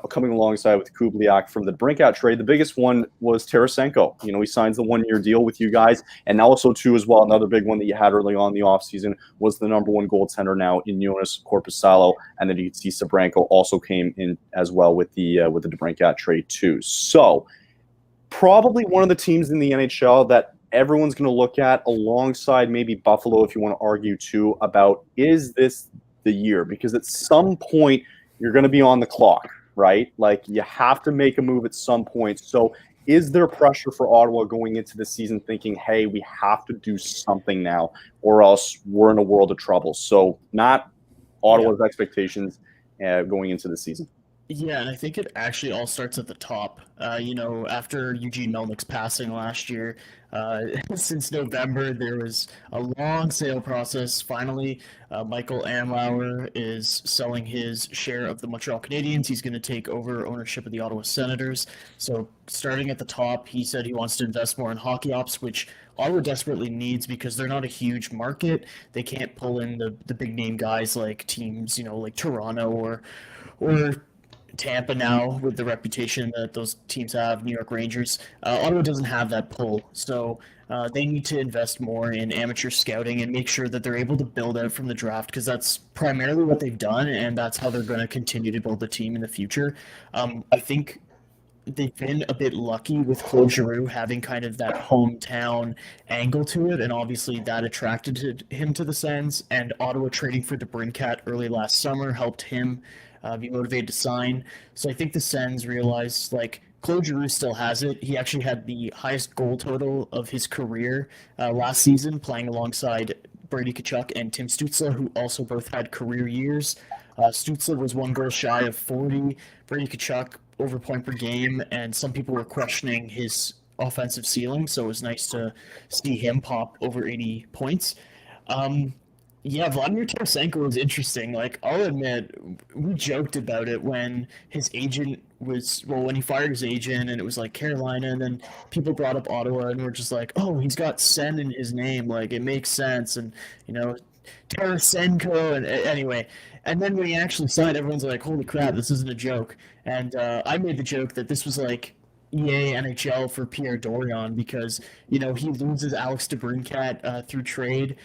coming alongside with Kubliak from the Brinkat trade, the biggest one was Tarasenko. He signs the 1-year deal with you guys, and also too as well, another big one that you had early on in the offseason was the number 1 goaltender now in Jonas Korpisalo, and then you can see Sabranko also came in as well with the Brinkat trade too. So probably one of the teams in the NHL that everyone's going to look at alongside maybe Buffalo, if you want to argue too, about is this the year? Because at some point you're going to be on the clock, right? Like you have to make a move at some point. So is there pressure for Ottawa going into the season thinking, hey, we have to do something now or else we're in a world of trouble? So not Ottawa's expectations going into the season.
Yeah, and I think it actually all starts at the top. After Eugene Melnick's passing last year, since November, there was a long sale process. Finally, Michael Amlauer is selling his share of the Montreal Canadiens. He's going to take over ownership of the Ottawa Senators. So starting at the top, he said he wants to invest more in hockey ops, which Ottawa desperately needs because they're not a huge market. They can't pull in the big name guys like teams, like Toronto or Tampa now with the reputation that those teams have, New York Rangers. Ottawa doesn't have that pull, so they need to invest more in amateur scouting and make sure that they're able to build out from the draft because that's primarily what they've done, and that's how they're going to continue to build the team in the future. I think they've been a bit lucky with Claude Giroux having kind of that hometown angle to it, and obviously that attracted him to the Sens, and Ottawa trading for DeBrincat early last summer helped him be motivated to sign. So I think the Sens realized, Claude Giroux still has it. He actually had the highest goal total of his career last season, playing alongside Brady Tkachuk and Tim Stützle, who also both had career years. Stützle was 1 goal shy of 40. Brady Tkachuk over point per game, and some people were questioning his offensive ceiling, so it was nice to see him pop over 80 points. Yeah, Vladimir Tarasenko was interesting. I'll admit, we joked about it when his agent when he fired his agent, and it was Carolina, and then people brought up Ottawa, and we're just oh, he's got Sen in his name. It makes sense. And, Tarasenko, and anyway. And then when he actually signed, everyone's holy crap, this isn't a joke. And I made the joke that this was EA NHL for Pierre Dorion because, he loses Alex DeBrincat through trade,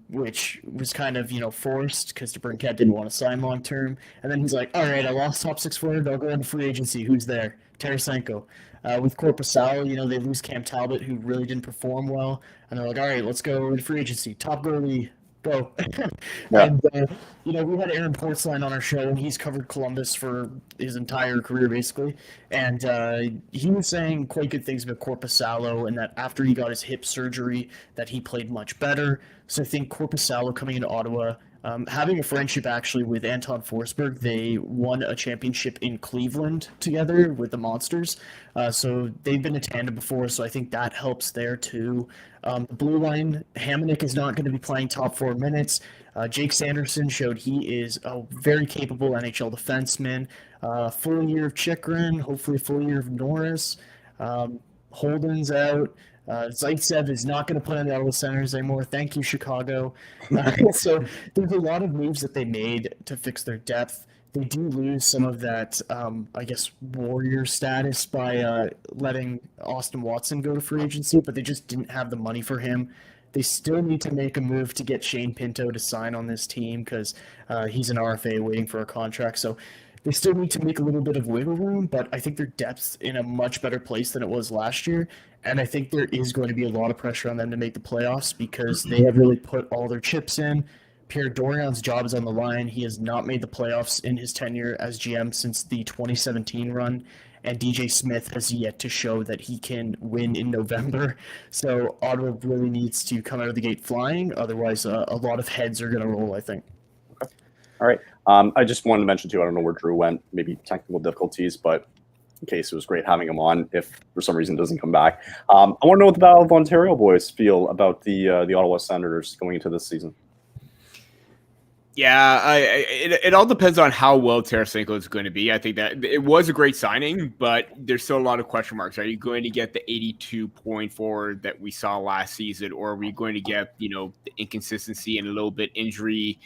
which was kind of, forced because DeBrincat didn't want to sign long-term. And then he's all right, I lost top 6 forward, I'll go into free agency. Who's there? Tarasenko. With Korpisalo, they lose Cam Talbot, who really didn't perform well. And they're all right, let's go into free agency. Top goalie, go.
Yeah.
And, we had Aaron Portzline on our show, and he's covered Columbus for his entire career, basically. And he was saying quite good things about Korpisalo, and that after he got his hip surgery, that he played much better. So I think Korpisalo coming into Ottawa, having a friendship actually with Anton Forsberg, they won a championship in Cleveland together with the Monsters. So they've been a tandem before, so I think that helps there too. The blue line, Hamonic is not going to be playing top 4 minutes. Jake Sanderson showed he is a very capable NHL defenseman. Full year of Chychrun, hopefully a full year of Norris. Holden's out. Zaitsev is not going to play on the Ottawa Senators anymore. Thank you, Chicago. So there's a lot of moves that they made to fix their depth. They do lose some of that, warrior status by letting Austin Watson go to free agency, but they just didn't have the money for him. They still need to make a move to get Shane Pinto to sign on this team because he's an RFA waiting for a contract. So they still need to make a little bit of wiggle room, but I think their depth's in a much better place than it was last year. And I think there is going to be a lot of pressure on them to make the playoffs because they have really put all their chips in. Pierre Dorion's job is on the line. He has not made the playoffs in his tenure as GM since the 2017 run. And DJ Smith has yet to show that he can win in November. So Ottawa really needs to come out of the gate flying. Otherwise, a lot of heads are going to roll, I think.
Okay. All right. I just wanted to mention, too, I don't know where Drew went, maybe technical difficulties, but in case it was great having him on if for some reason doesn't come back. I want to know what the Battle of Ontario boys feel about the Ottawa Senators going into this season.
Yeah, it all depends on how well Tarasenko is going to be. I think that it was a great signing, but there's still a lot of question marks. Are you going to get the 82 point forward that we saw last season, or are we going to get, the inconsistency and a little bit injury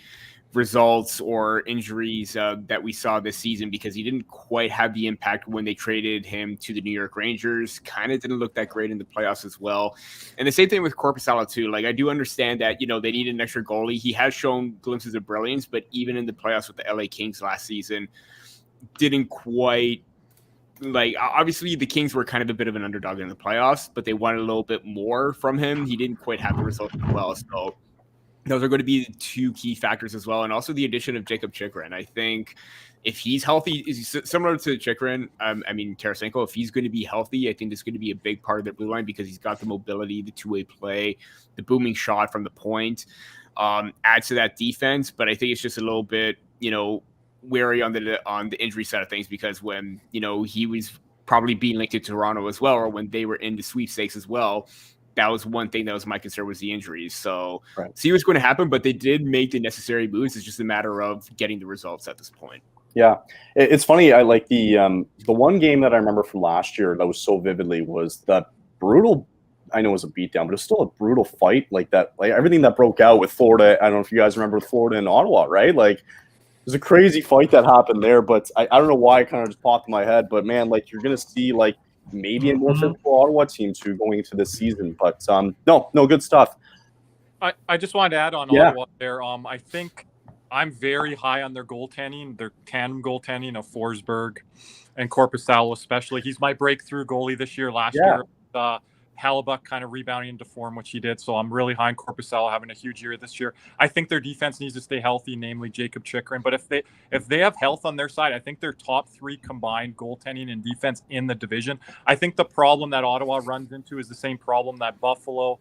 results or injuries that we saw this season, because he didn't quite have the impact when they traded him to the New York Rangers. Kind of didn't look that great in the playoffs as well. And the same thing with Korpisalo too. Like, I do understand that, they need an extra goalie. He has shown glimpses of brilliance, but even in the playoffs with the LA Kings last season, didn't quite, obviously the Kings were kind of a bit of an underdog in the playoffs, but they wanted a little bit more from him. He didn't quite have the result as well. So those are going to be the two key factors as well. And also the addition of Jacob Chychrun. I think if he's healthy, similar to Chychrun, Tarasenko, if he's going to be healthy, I think this is going to be a big part of the blue line, because he's got the mobility, the two-way play, the booming shot from the point, adds to that defense. But I think it's just a little bit, wary on the injury side of things, because when, he was probably being linked to Toronto as well, or when they were in the sweepstakes as well, that was one thing that was my concern, was the injuries. So see what's going to happen, but they did make the necessary moves. It's just a matter of getting the results at this point.
Yeah, it's funny. I like the one game that I remember from last year that was so vividly was that brutal. I know it was a beatdown, but it was still a brutal fight, like that. Like everything that broke out with Florida. I don't know if you guys remember Florida and Ottawa, right? Like, there's a crazy fight that happened there. But I don't know why it kind of just popped in my head. But man, like, you're gonna see maybe a more physical Ottawa team too going into this season. But no, good stuff.
I just wanted to add on Ottawa there. I think I'm very high on their goaltending, their tandem goaltending of Forsberg and Korpisalo especially. He's my breakthrough goalie this year. Last year, Hellebuyck kind of rebounding into form, which he did. So I'm really high on Korpisalo having a huge year this year. I think their defense needs to stay healthy, namely Jacob Chychrun. But if they have health on their side, I think they're top three combined goaltending and defense in the division. I think the problem that Ottawa runs into is the same problem that Buffalo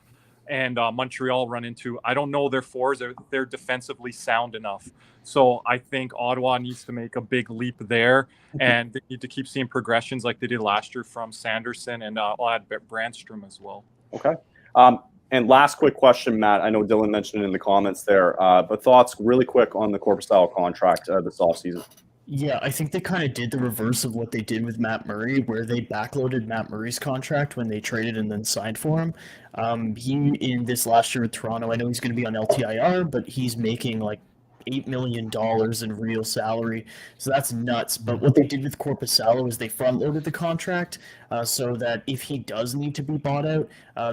and Montreal run into. I don't know their fours. They're defensively sound enough. So I think Ottawa needs to make a big leap there, and they need to keep seeing progressions like they did last year from Sanderson, and I'll add Brandstrom as well.
Okay. And last quick question, Matt. I know Dylan mentioned it in the comments there, but thoughts really quick on the Korpisalo contract this offseason.
Yeah, I think they kind of did the reverse of what they did with Matt Murray, where they backloaded Matt Murray's contract when they traded and then signed for him. He, in this last year with Toronto, I know he's going to be on LTIR, but he's making like $8 million in real salary. So that's nuts. But what they did with Korpisalo is they front-loaded the contract so that if he does need to be bought out,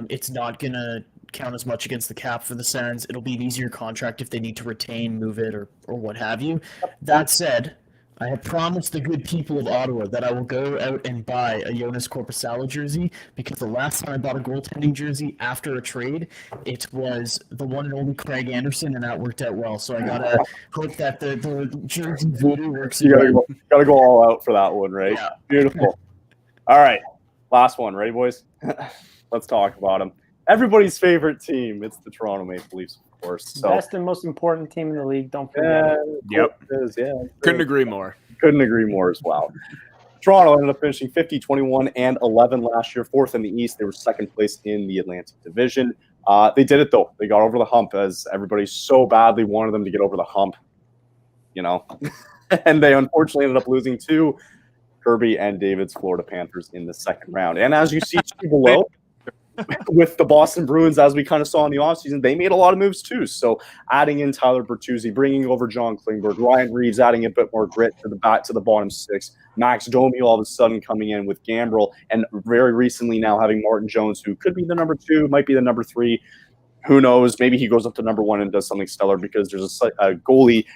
it's not going to count as much against the cap for the Sens. It'll be an easier contract if they need to retain, move it, or what have you. That said, I have promised the good people of Ottawa that I will go out and buy a Jonas Korpisalo jersey, because the last time I bought a goaltending jersey after a trade, it was the one and only Craig Anderson, and that worked out well. So I gotta hope that the jersey voodoo works.
You gotta go all out for that one, right? Yeah. Beautiful. All right, last one. Ready, boys? Let's talk about them. Everybody's favorite team. It's the Toronto Maple Leafs. So,
best and most important team in the league. Don't forget.
Yep. Couldn't agree more.
Couldn't agree more as well. Toronto ended up finishing 50, 21, and 11 last year, fourth in the East. They were second place in the Atlantic Division. They did it, though. They got over the hump, as everybody so badly wanted them to get over the hump, and they unfortunately ended up losing to Kirby and David's Florida Panthers in the second round. And as you see below, with the Boston Bruins, as we kind of saw in the offseason, they made a lot of moves too. So adding in Tyler Bertuzzi, bringing over John Klingberg, Ryan Reeves adding a bit more grit to the bottom six, Max Domi all of a sudden coming in with Gambrell, and very recently now having Martin Jones, who could be the number 2, might be the number 3. Who knows? Maybe he goes up to number 1 and does something stellar, because there's a goalie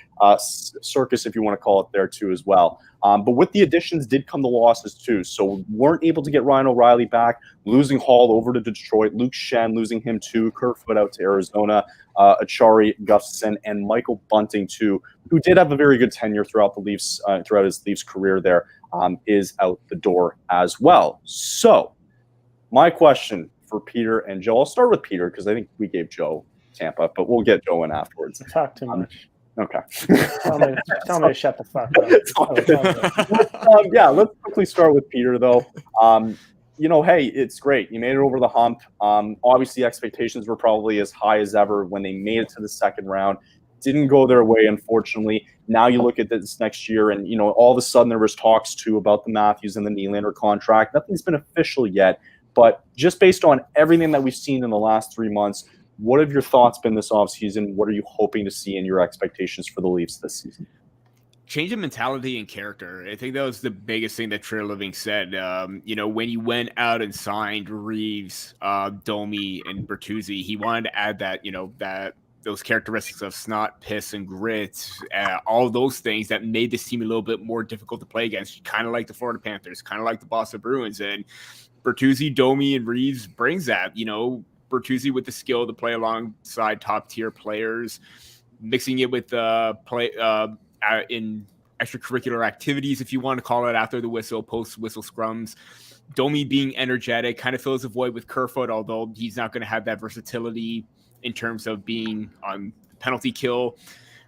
circus, if you want to call it, there too as well. But with the additions did come the losses too. So weren't able to get Ryan O'Reilly back, losing Hall over to Detroit, Luke Shen losing him too, Kerfoot out to Arizona, Achari, Gustafson, and Michael Bunting too, who did have a very good tenure throughout the Leafs, throughout his Leafs career there, is out the door as well. So my question for Peter and Joe, I'll start with Peter because I think we gave Joe Tampa, but we'll get Joe in afterwards.
Talk too much.
Okay.
Tell me to shut the fuck up.
Yeah, let's quickly start with Peter, though. Hey, it's great. You made it over the hump. Obviously, expectations were probably as high as ever when they made it to the second round. Didn't go their way, unfortunately. Now you look at this next year, and all of a sudden there was talks too about the Matthews and the Nylander contract. Nothing's been official yet, but just based on everything that we've seen in the last 3 months, what have your thoughts been this offseason? What are you hoping to see in your expectations for the Leafs this season?
Change of mentality and character. I think that was the biggest thing that Trey Living said. When he went out and signed Reeves, Domi, and Bertuzzi, he wanted to add that, those characteristics of snot, piss, and grit, all those things that made this team a little bit more difficult to play against, kind of like the Florida Panthers, kind of like the Boston Bruins. And Bertuzzi, Domi, and Reeves brings that, Bertuzzi with the skill to play alongside top-tier players, mixing it with in extracurricular activities, if you want to call it, after the whistle, post-whistle scrums. Domi being energetic kind of fills a void with Kerfoot, although he's not going to have that versatility in terms of being on penalty kill.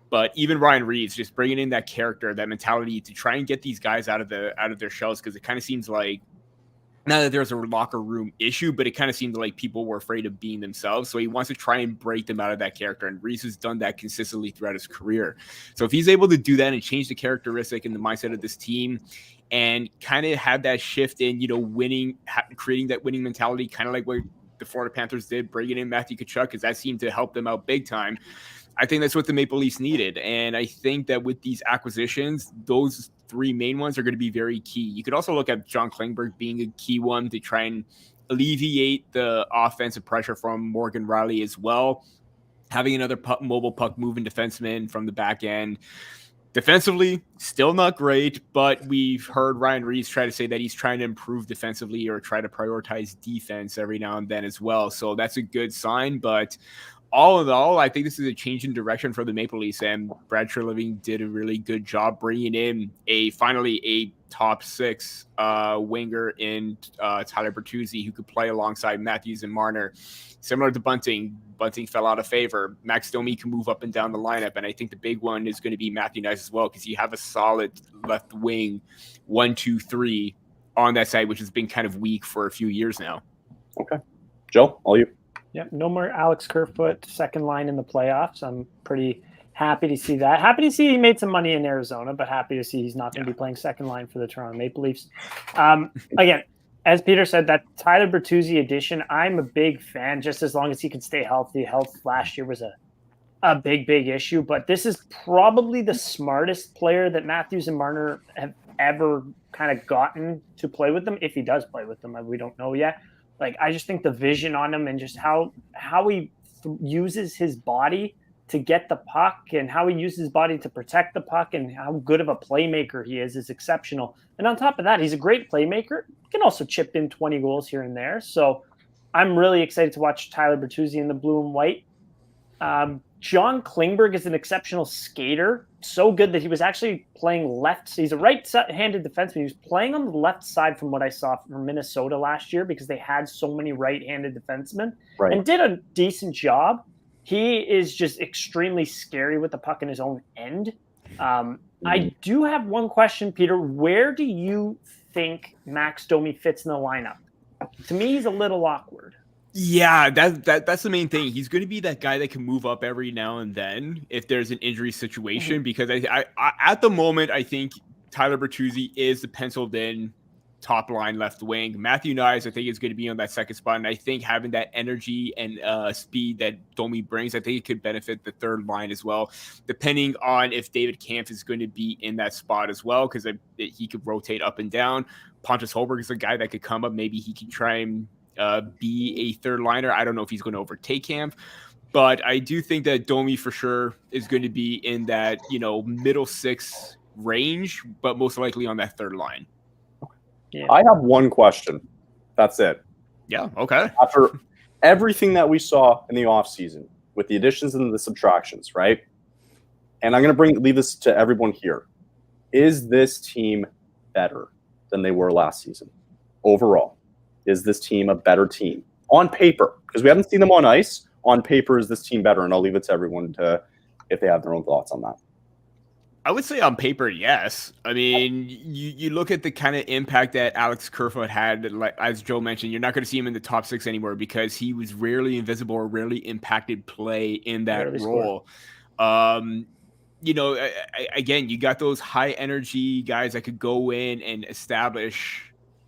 But even Ryan Reeves, just bringing in that character, that mentality to try and get these guys out of their shells, because it kind of seems like, not that there's a locker room issue, but it kind of seemed like people were afraid of being themselves. So he wants to try and break them out of that character. And Reeves has done that consistently throughout his career. So if he's able to do that and change the characteristic and the mindset of this team and kind of have that shift in, winning, creating that winning mentality, kind of like what the Florida Panthers did, bringing in Matthew Tkachuk, because that seemed to help them out big time. I think that's what the Maple Leafs needed. And I think that with these acquisitions, those three main ones are going to be very key. You could also look at John Klingberg being a key one to try and alleviate the offensive pressure from Morgan Rielly as well. Having another mobile puck moving defenseman from the back end. Defensively, still not great, but we've heard Ryan Reeves try to say that he's trying to improve defensively or try to prioritize defense every now and then as well. So that's a good sign, but all in all, I think this is a change in direction for the Maple Leafs, and Brad Treliving did a really good job bringing in finally a top six winger in Tyler Bertuzzi, who could play alongside Matthews and Marner. Similar to Bunting fell out of favor. Max Domi can move up and down the lineup, and I think the big one is going to be Matthew Nice as well, because you have a solid left wing 1-2-3 on that side, which has been kind of weak for a few years now.
Okay. Joe, all you.
Yep, no more Alex Kerfoot, second line in the playoffs. I'm pretty happy to see that. Happy to see he made some money in Arizona, but happy to see he's not going to be playing second line for the Toronto Maple Leafs. Again, as Peter said, that Tyler Bertuzzi addition, I'm a big fan, just as long as he can stay healthy. Health last year was a big issue, but this is probably the smartest player that Matthews and Marner have ever kind of gotten to play with them, if he does play with them. We don't know yet. Like, I just think the vision on him and just how he uses his body to get the puck and how he uses his body to protect the puck and how good of a playmaker he is exceptional. And on top of that, he's a great playmaker. He can also chip in 20 goals here and there. So I'm really excited to watch Tyler Bertuzzi in the blue and white. John Klingberg is an exceptional skater. So good that he was actually playing left. He's a right-handed defenseman. He was playing on the left side from what I saw from Minnesota last year because they had so many right-handed defensemen and did a decent job. He is just extremely scary with the puck in his own end. I do have one question, Peter. Where do you think Max Domi fits in the lineup? To me, he's a little awkward.
Yeah, that's the main thing. He's going to be that guy that can move up every now and then if there's an injury situation. Because I at the moment, I think Tyler Bertuzzi is the penciled in top line left wing. Matthew Nice, I think, is going to be on that second spot. And I think having that energy and speed that Domi brings, I think it could benefit the third line as well, depending on if David Kampf is going to be in that spot as well, because he could rotate up and down. Pontus Holberg is a guy that could come up. Maybe he can try and be a third liner. I don't know if he's going to overtake Kampf, but I do think that Domi for sure is going to be in that, middle six range, but most likely on that third line.
Yeah. I have one question. That's it.
Yeah. Okay.
After everything that we saw in the offseason with the additions and the subtractions, right? And I'm going to leave this to everyone here. Is this team better than they were last season overall? Is this team a better team on paper? Because we haven't seen them on ice. On paper, is this team better? And I'll leave it to everyone if they have their own thoughts on that.
I would say on paper, yes. I mean, you look at the kind of impact that Alex Kerfoot had, like as Joe mentioned, you're not going to see him in the top six anymore because he was rarely invisible or rarely impacted play in that role. Again, you got those high energy guys that could go in and establish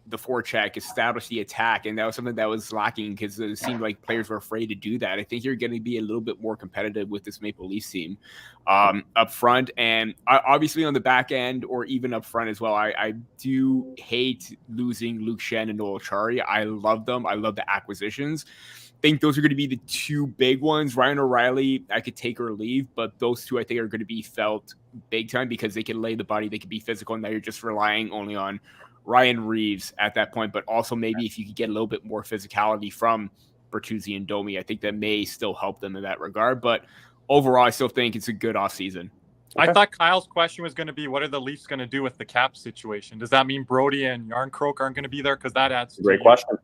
the forecheck, establish the attack, and that was something that was lacking because it seemed like players were afraid to do that. I think you're going to be a little bit more competitive with this Maple Leafs team up front, and obviously on the back end or even up front as well. I do hate losing Luke Shen and Noel Acciari. I love them. I love the acquisitions. I think those are going to be the two big ones. Ryan O'Reilly, I could take or leave, but those two I think are going to be felt big time because they can lay the body, they can be physical, and now you're just relying only on Ryan Reeves at that point. But also maybe if you could get a little bit more physicality from Bertuzzi and Domi, I think that may still help them in that regard. But overall, I still think it's a good offseason.
Okay. I thought Kyle's question was going to be, what are the Leafs going to do with the cap situation? Does that mean Brody and Yarncroke aren't going to be there? Because that adds
great question.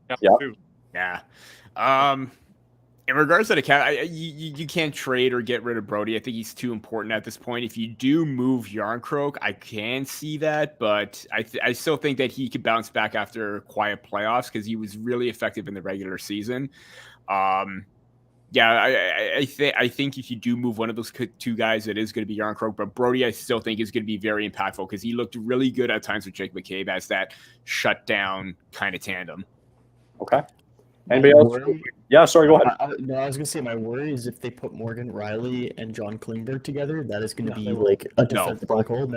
Yeah. In regards to the cap, you can't trade or get rid of Brody. I think he's too important at this point. If you do move Yarncroke, I can see that, but I still think that he could bounce back after quiet playoffs because he was really effective in the regular season. I think if you do move one of those two guys, it is going to be Yarncroke, but Brody I still think is going to be very impactful because he looked really good at times with Jake McCabe as that shutdown kind of tandem.
Okay. Anybody else? Yeah, sorry, go ahead.
I was going to say my worry is if they put Morgan Riley and John Klingberg together, that is going to be like a defensive black hole.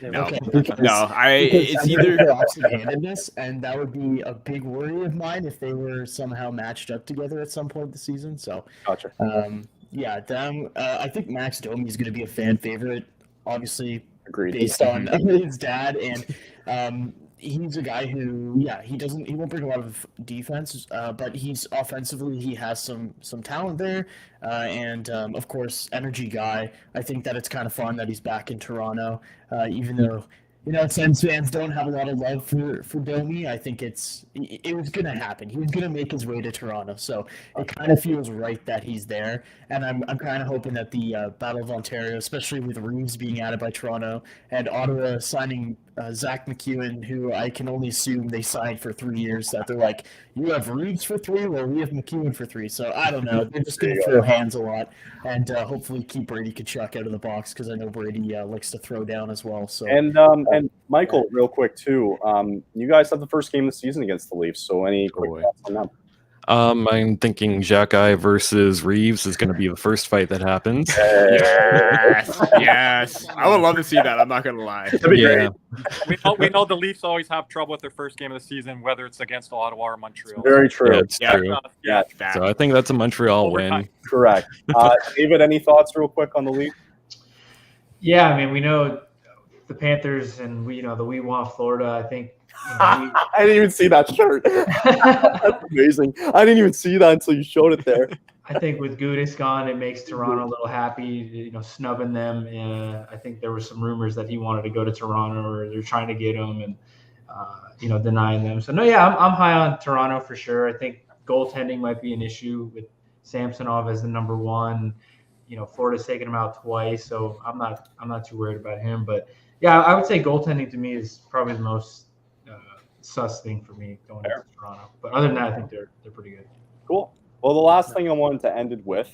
It's either
opposite-handedness, and that would be a big worry of mine if they were somehow matched up together at some point this season. So,
gotcha.
I think Max Domi is going to be a fan favorite, obviously.
Agreed.
Based on his dad, and he's a guy who, he won't bring a lot of defense, but he's offensively, he has some talent there, and of course, energy guy. I think that it's kind of fun that he's back in Toronto, even though, Sens fans don't have a lot of love for Domi. I think it was going to happen. He was going to make his way to Toronto, so it kind of feels right that he's there, and I'm kind of hoping that the Battle of Ontario, especially with Reeves being added by Toronto, and Ottawa signing Zach McEwen, who I can only assume they signed for 3 years, that they're like, you have Reeves for 3, well, we have McEwen for 3, so I don't know. They're just going to throw hands a lot, and hopefully keep Brady Tkachuk out of the box, because I know Brady likes to throw down as well. So
And Michael, real quick too, you guys have the first game of the season against the Leafs, so any quick thoughts on that?
I'm thinking Xhekaj versus Reeves is going to be the first fight that happens.
Yes. I would love to see that. I'm not going to lie.
Yeah.
We know the Leafs always have trouble with their first game of the season, whether it's against Ottawa or Montreal.
Very true.
Yeah, it's true.
Yeah.
So I think that's a Montreal win.
Correct. David, any thoughts real quick on the Leafs?
Yeah, I mean, we know the Panthers and we want Florida. I think
I didn't even see that shirt. That's amazing. I didn't even see that until you showed it there.
I think with Gudas gone, it makes Toronto a little happy, snubbing them. I think there were some rumors that he wanted to go to Toronto, or they're trying to get him and, denying them. So, I'm high on Toronto for sure. I think goaltending might be an issue with Samsonov as the number one. Florida's taken him out twice, so I'm not too worried about him. But, yeah, I would say goaltending to me is probably the most sus thing for me going to Toronto. But other than that, I think they're pretty good.
Cool. Well, the last thing I wanted to end it with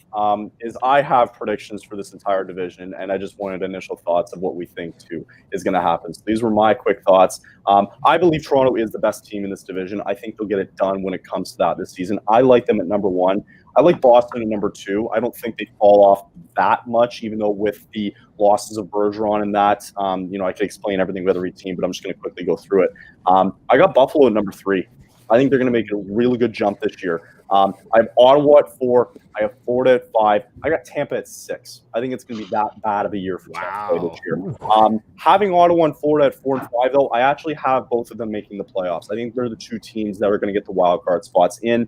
is I have predictions for this entire division, and I just wanted initial thoughts of what we think, too, is going to happen. So these were my quick thoughts. I believe Toronto is the best team in this division. I think they'll get it done when it comes to that this season. I like them at number 1. I like Boston at number 2. I don't think they fall off that much, even though with the losses of Bergeron and that, I could explain everything with every team, but I'm just going to quickly go through it. I got Buffalo at number 3. I think they're going to make a really good jump this year. I have Ottawa at 4. I have Florida at 5. I got Tampa at 6. I think it's going to be that bad of a year for Tampa this year. Having Ottawa and Florida at 4 and 5, though, I actually have both of them making the playoffs. I think they're the two teams that are going to get the wild card spots in.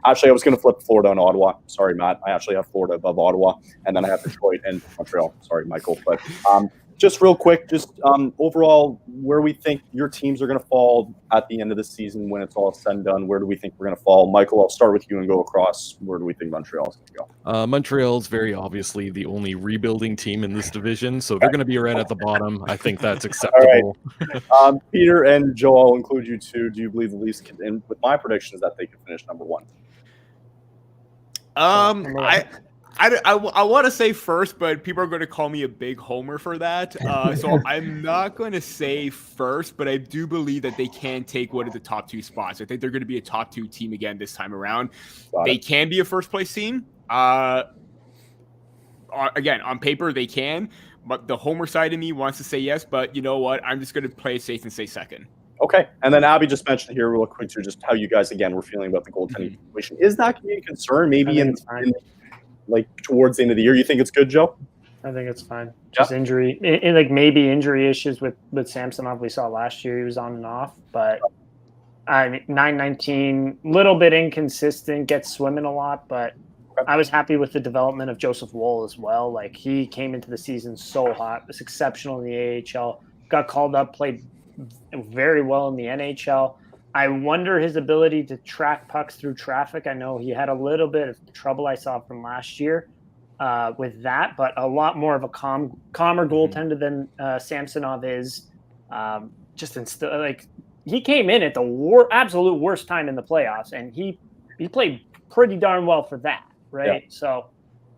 Actually, I was going to flip Florida and Ottawa. Sorry, Matt. I actually have Florida above Ottawa, and then I have Detroit and Montreal. Sorry, Michael. But just real quick, overall, where we think your teams are going to fall at the end of the season when it's all said and done. Where do we think we're going to fall? Michael, I'll start with you and go across. Where do we think Montreal's going to go?
Montreal's very obviously the only rebuilding team in this division, so they're going to be right at the bottom. I think that's acceptable.
All right. Peter and Joe, I'll include you too. Do you believe the Leafs can, and with my predictions that they can finish number 1?
I want to say first, but people are going to call me a big homer for that. So I'm not going to say first, but I do believe that they can take one of the top 2 spots. I think they're going to be a top 2 team again this time around. They can be a first place team. Again, on paper, they can. But the homer side of me wants to say yes. But you know what? I'm just going to play it safe and say second.
Okay. And then Abby just mentioned here real quick too, just how you guys, again, were feeling about the goaltending situation. Is that going to be a concern maybe in like towards the end of the year? You think it's good, Joe?
I think it's fine. Just injury, like maybe injury issues with Samsonov we saw last year. He was on and off, but I mean, 919, little bit inconsistent, gets swimming a lot, but I was happy with the development of Joseph Woll as well. Like he came into the season so hot, was exceptional in the AHL, got called up, played very well in the NHL. I wonder his ability to track pucks through traffic. I know he had a little bit of trouble I saw from last year with that, but a lot more of a calmer goaltender than Samsonov is. Like he came in at the absolute worst time in the playoffs, and he played pretty darn well for that, right? Yeah. So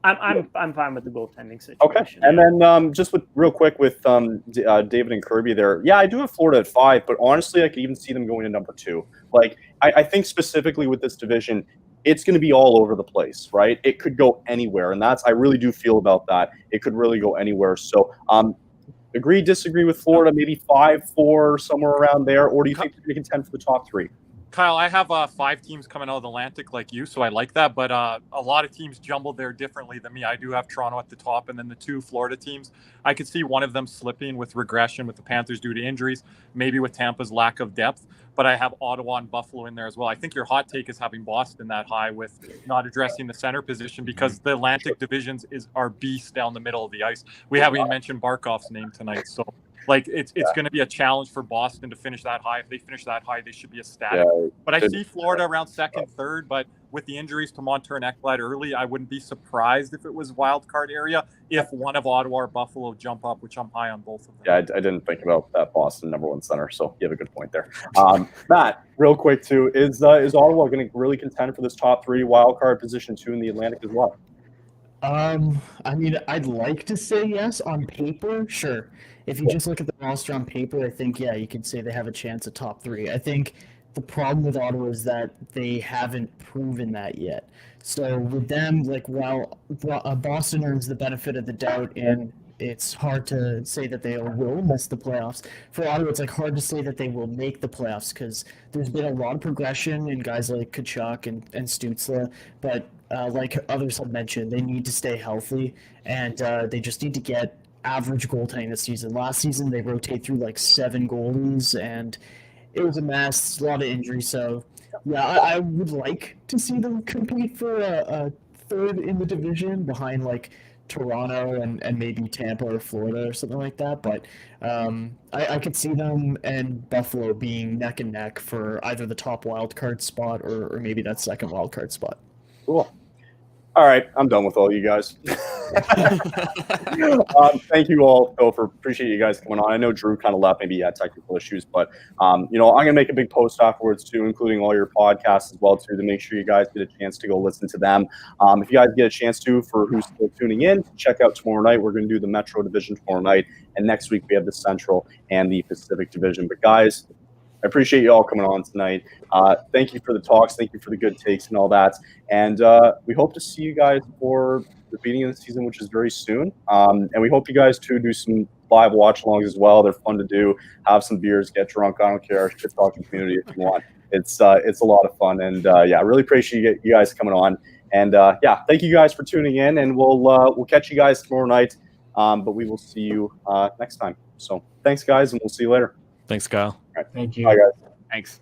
I'm fine with the goaltending situation.
Okay, and then just real quick with David and Kirby there. Yeah, I do have Florida at 5, but honestly, I could even see them going to number 2. Like I think specifically with this division, it's going to be all over the place, right? It could go anywhere, and I really do feel about that. It could really go anywhere. So, agree, disagree with Florida? Maybe 5-4 somewhere around there, or do you think they're going to contend for the top 3?
Kyle, I have 5 teams coming out of the Atlantic like you, so I like that. But a lot of teams jumbled there differently than me. I do have Toronto at the top, and then the 2 Florida teams. I could see one of them slipping with regression with the Panthers due to injuries, maybe with Tampa's lack of depth. But I have Ottawa and Buffalo in there as well. I think your hot take is having Boston that high with not addressing the center position because the Atlantic divisions are beasts down the middle of the ice. We haven't even mentioned Barkov's name tonight, so. Like it's going to be a challenge for Boston to finish that high. If they finish that high, they should be ecstatic. Yeah, but I see Florida around 2nd, 3rd. But with the injuries to Montour and Ekblad early, I wouldn't be surprised if it was wild card area if one of Ottawa or Buffalo jump up, which I'm high on both of them.
Yeah, I didn't think about that Boston number 1 center, so you have a good point there. Matt, real quick too, is Ottawa going to really contend for this top 3 wild card position too in the Atlantic as well?
I mean, I'd like to say yes on paper, sure. If you just look at the roster on paper, I think, yeah, you could say they have a chance at top 3. I think the problem with Ottawa is that they haven't proven that yet. So with them, like, while Boston earns the benefit of the doubt, and it's hard to say that they will miss the playoffs. For Ottawa, it's like hard to say that they will make the playoffs because there's been a lot of progression in guys like Tkachuk and Stützle, but like others have mentioned, they need to stay healthy, and they just need to get average goaltending this season. Last season, they rotate through like 7 goalies, and it was a mess, a lot of injuries. So, yeah, I would like to see them compete for a 3rd in the division behind like Toronto and maybe Tampa or Florida or something like that. But I could see them and Buffalo being neck and neck for either the top wild card spot or maybe that 2nd wild card spot.
Cool. All right, I'm done with all you guys. Thank you all, though, appreciate you guys coming on. I know Drew kind of left, maybe he had technical issues, but I'm going to make a big post afterwards too, including all your podcasts as well too, to make sure you guys get a chance to go listen to them. If you guys get a chance to, for who's still tuning in, check out tomorrow night. We're going to do the Metro Division tomorrow night, and next week we have the Central and the Pacific Division. But guys, I appreciate you all coming on tonight. Thank you for the talks. Thank you for the good takes and all that. And we hope to see you guys for the beginning of the season, which is very soon. And we hope you guys, too, do some live watch-alongs as well. They're fun to do. Have some beers, get drunk. I don't care. Shit talking community if you want. It's a lot of fun. And, yeah, I really appreciate you guys coming on. And, yeah, thank you guys for tuning in. And we'll catch you guys tomorrow night. But we will see you next time. So thanks, guys, and we'll see you later.
Thanks, Kyle.
All right, thank you.
Bye, guys.
Thanks.